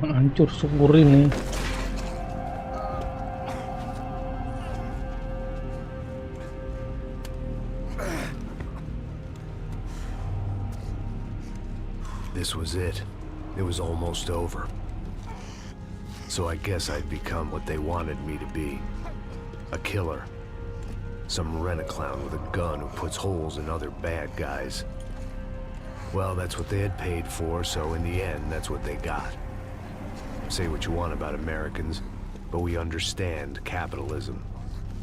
Hancur syukur ini. This was it. It was almost over. So I guess I'd become what they wanted me to be. A killer. Some rent-a-clown with a gun who puts holes in other bad guys. Well, that's what they had paid for, so in the end, that's what they got. Say what you want about Americans, but we understand capitalism.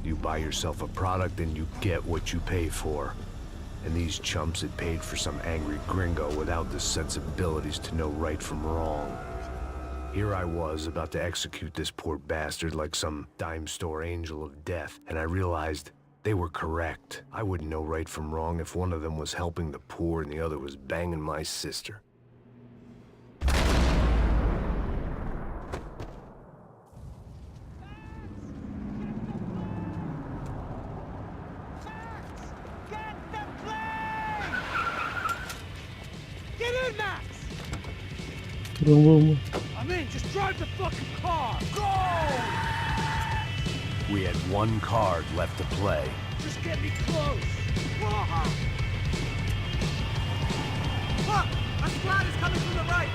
You buy yourself a product and you get what you pay for. And these chumps had paid for some angry gringo without the sensibilities to know right from wrong. Here I was, about to execute this poor bastard like some dime store angel of death, and I realized they were correct. I wouldn't know right from wrong if one of them was helping the poor and the other was banging my sister. Get in, Max! Belum. I'm in, just drive the fucking car! Go! We had one card left to play. Just get me close! Look! A squad is coming from the right!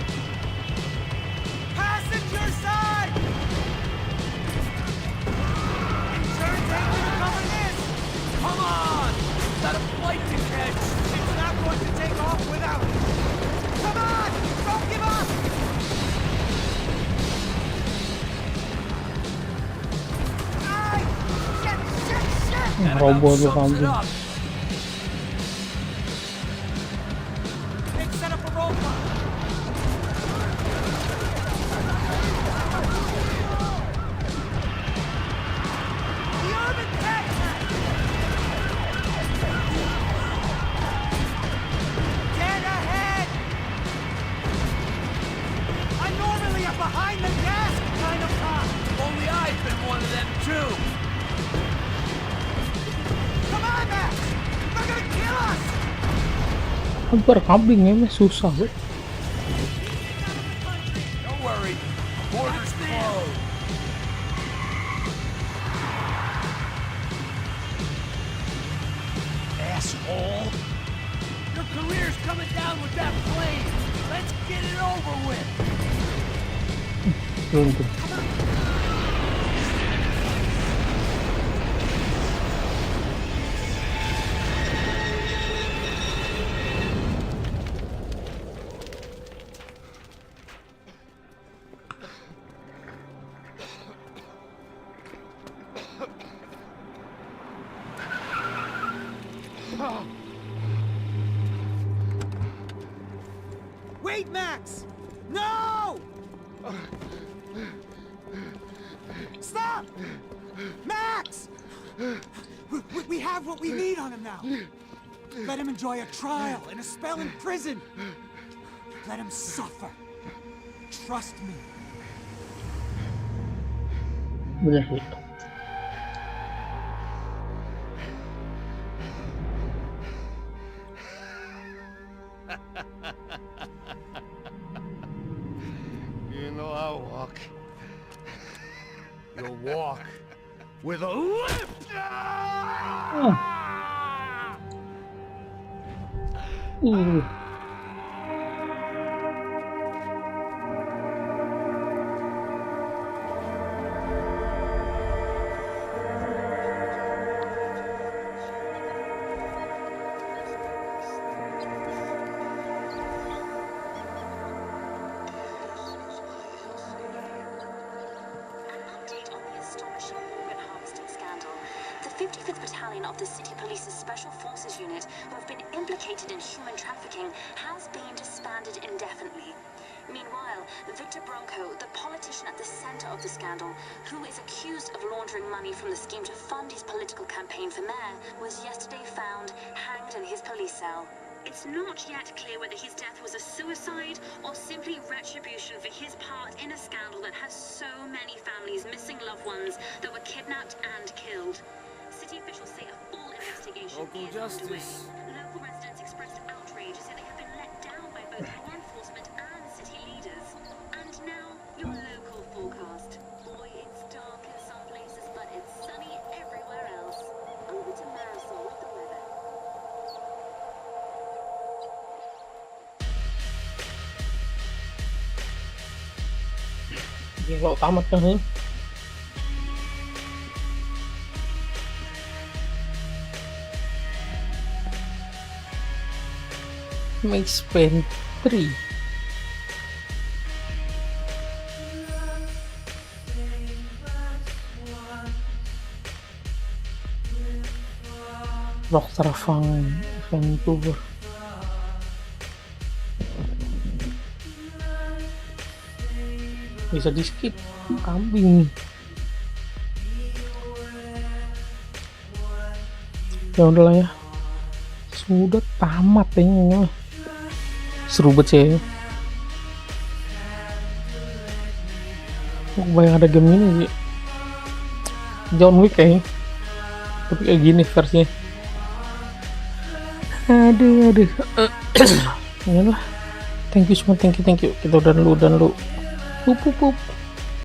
Passenger side! In turn, take me to cover this! Come on! Got a flight to catch! It's not going to take off without it! Come on! Don't give up! Ay! Shit! Shit! Shit! Robot lu kambing. Nick, set up a roadblock! The urban tech! Dead ahead! I'm normally a behind the desk kind of cop! Only I've been one of them too! Come on, Max! They're gonna kill us! Hampir kambing ya, susah gue. Don't worry, border's closed. Asshole! Your career's coming down with that plane. Let's get it over with. Belum tuh. Wait, Max! No! Stop! Max! We have what we need on him now. Let him enjoy a trial and a spell in prison. Let him suffer. Trust me. Bener sih. You know I'll walk. You'll walk with a lift! The 55th Battalion of the City Police's Special Forces Unit, who have been implicated in human trafficking, has been disbanded indefinitely. Meanwhile, Victor Bronco, the politician at the center of the scandal, who is accused of laundering money from the scheme to fund his political campaign for mayor, was yesterday found hanged in his police cell. It's not yet clear whether his death was a suicide or simply retribution for his part in a scandal that has so many families missing loved ones that were kidnapped and killed. City officials say a full investigation Local is underway. justice. Local residents expressed outrage, say they have been let down by both law enforcement and city leaders. And now, your local forecast. Boy, it's dark in some places, but it's sunny everywhere else. Over to Marisol with the weather. Kalau tamat kan ini. Max Payne 3. Rockstar Vancouver. Bisa di skip kambing. Ya udahlah ya, sudah tamat kayaknya. Seru banget sih ya. Bayang ada game ini sih, John Wick kayaknya, tapi kayak gini versinya. Aduh. Ya lah, thank you semua, thank you. Kita udah lu. Pup.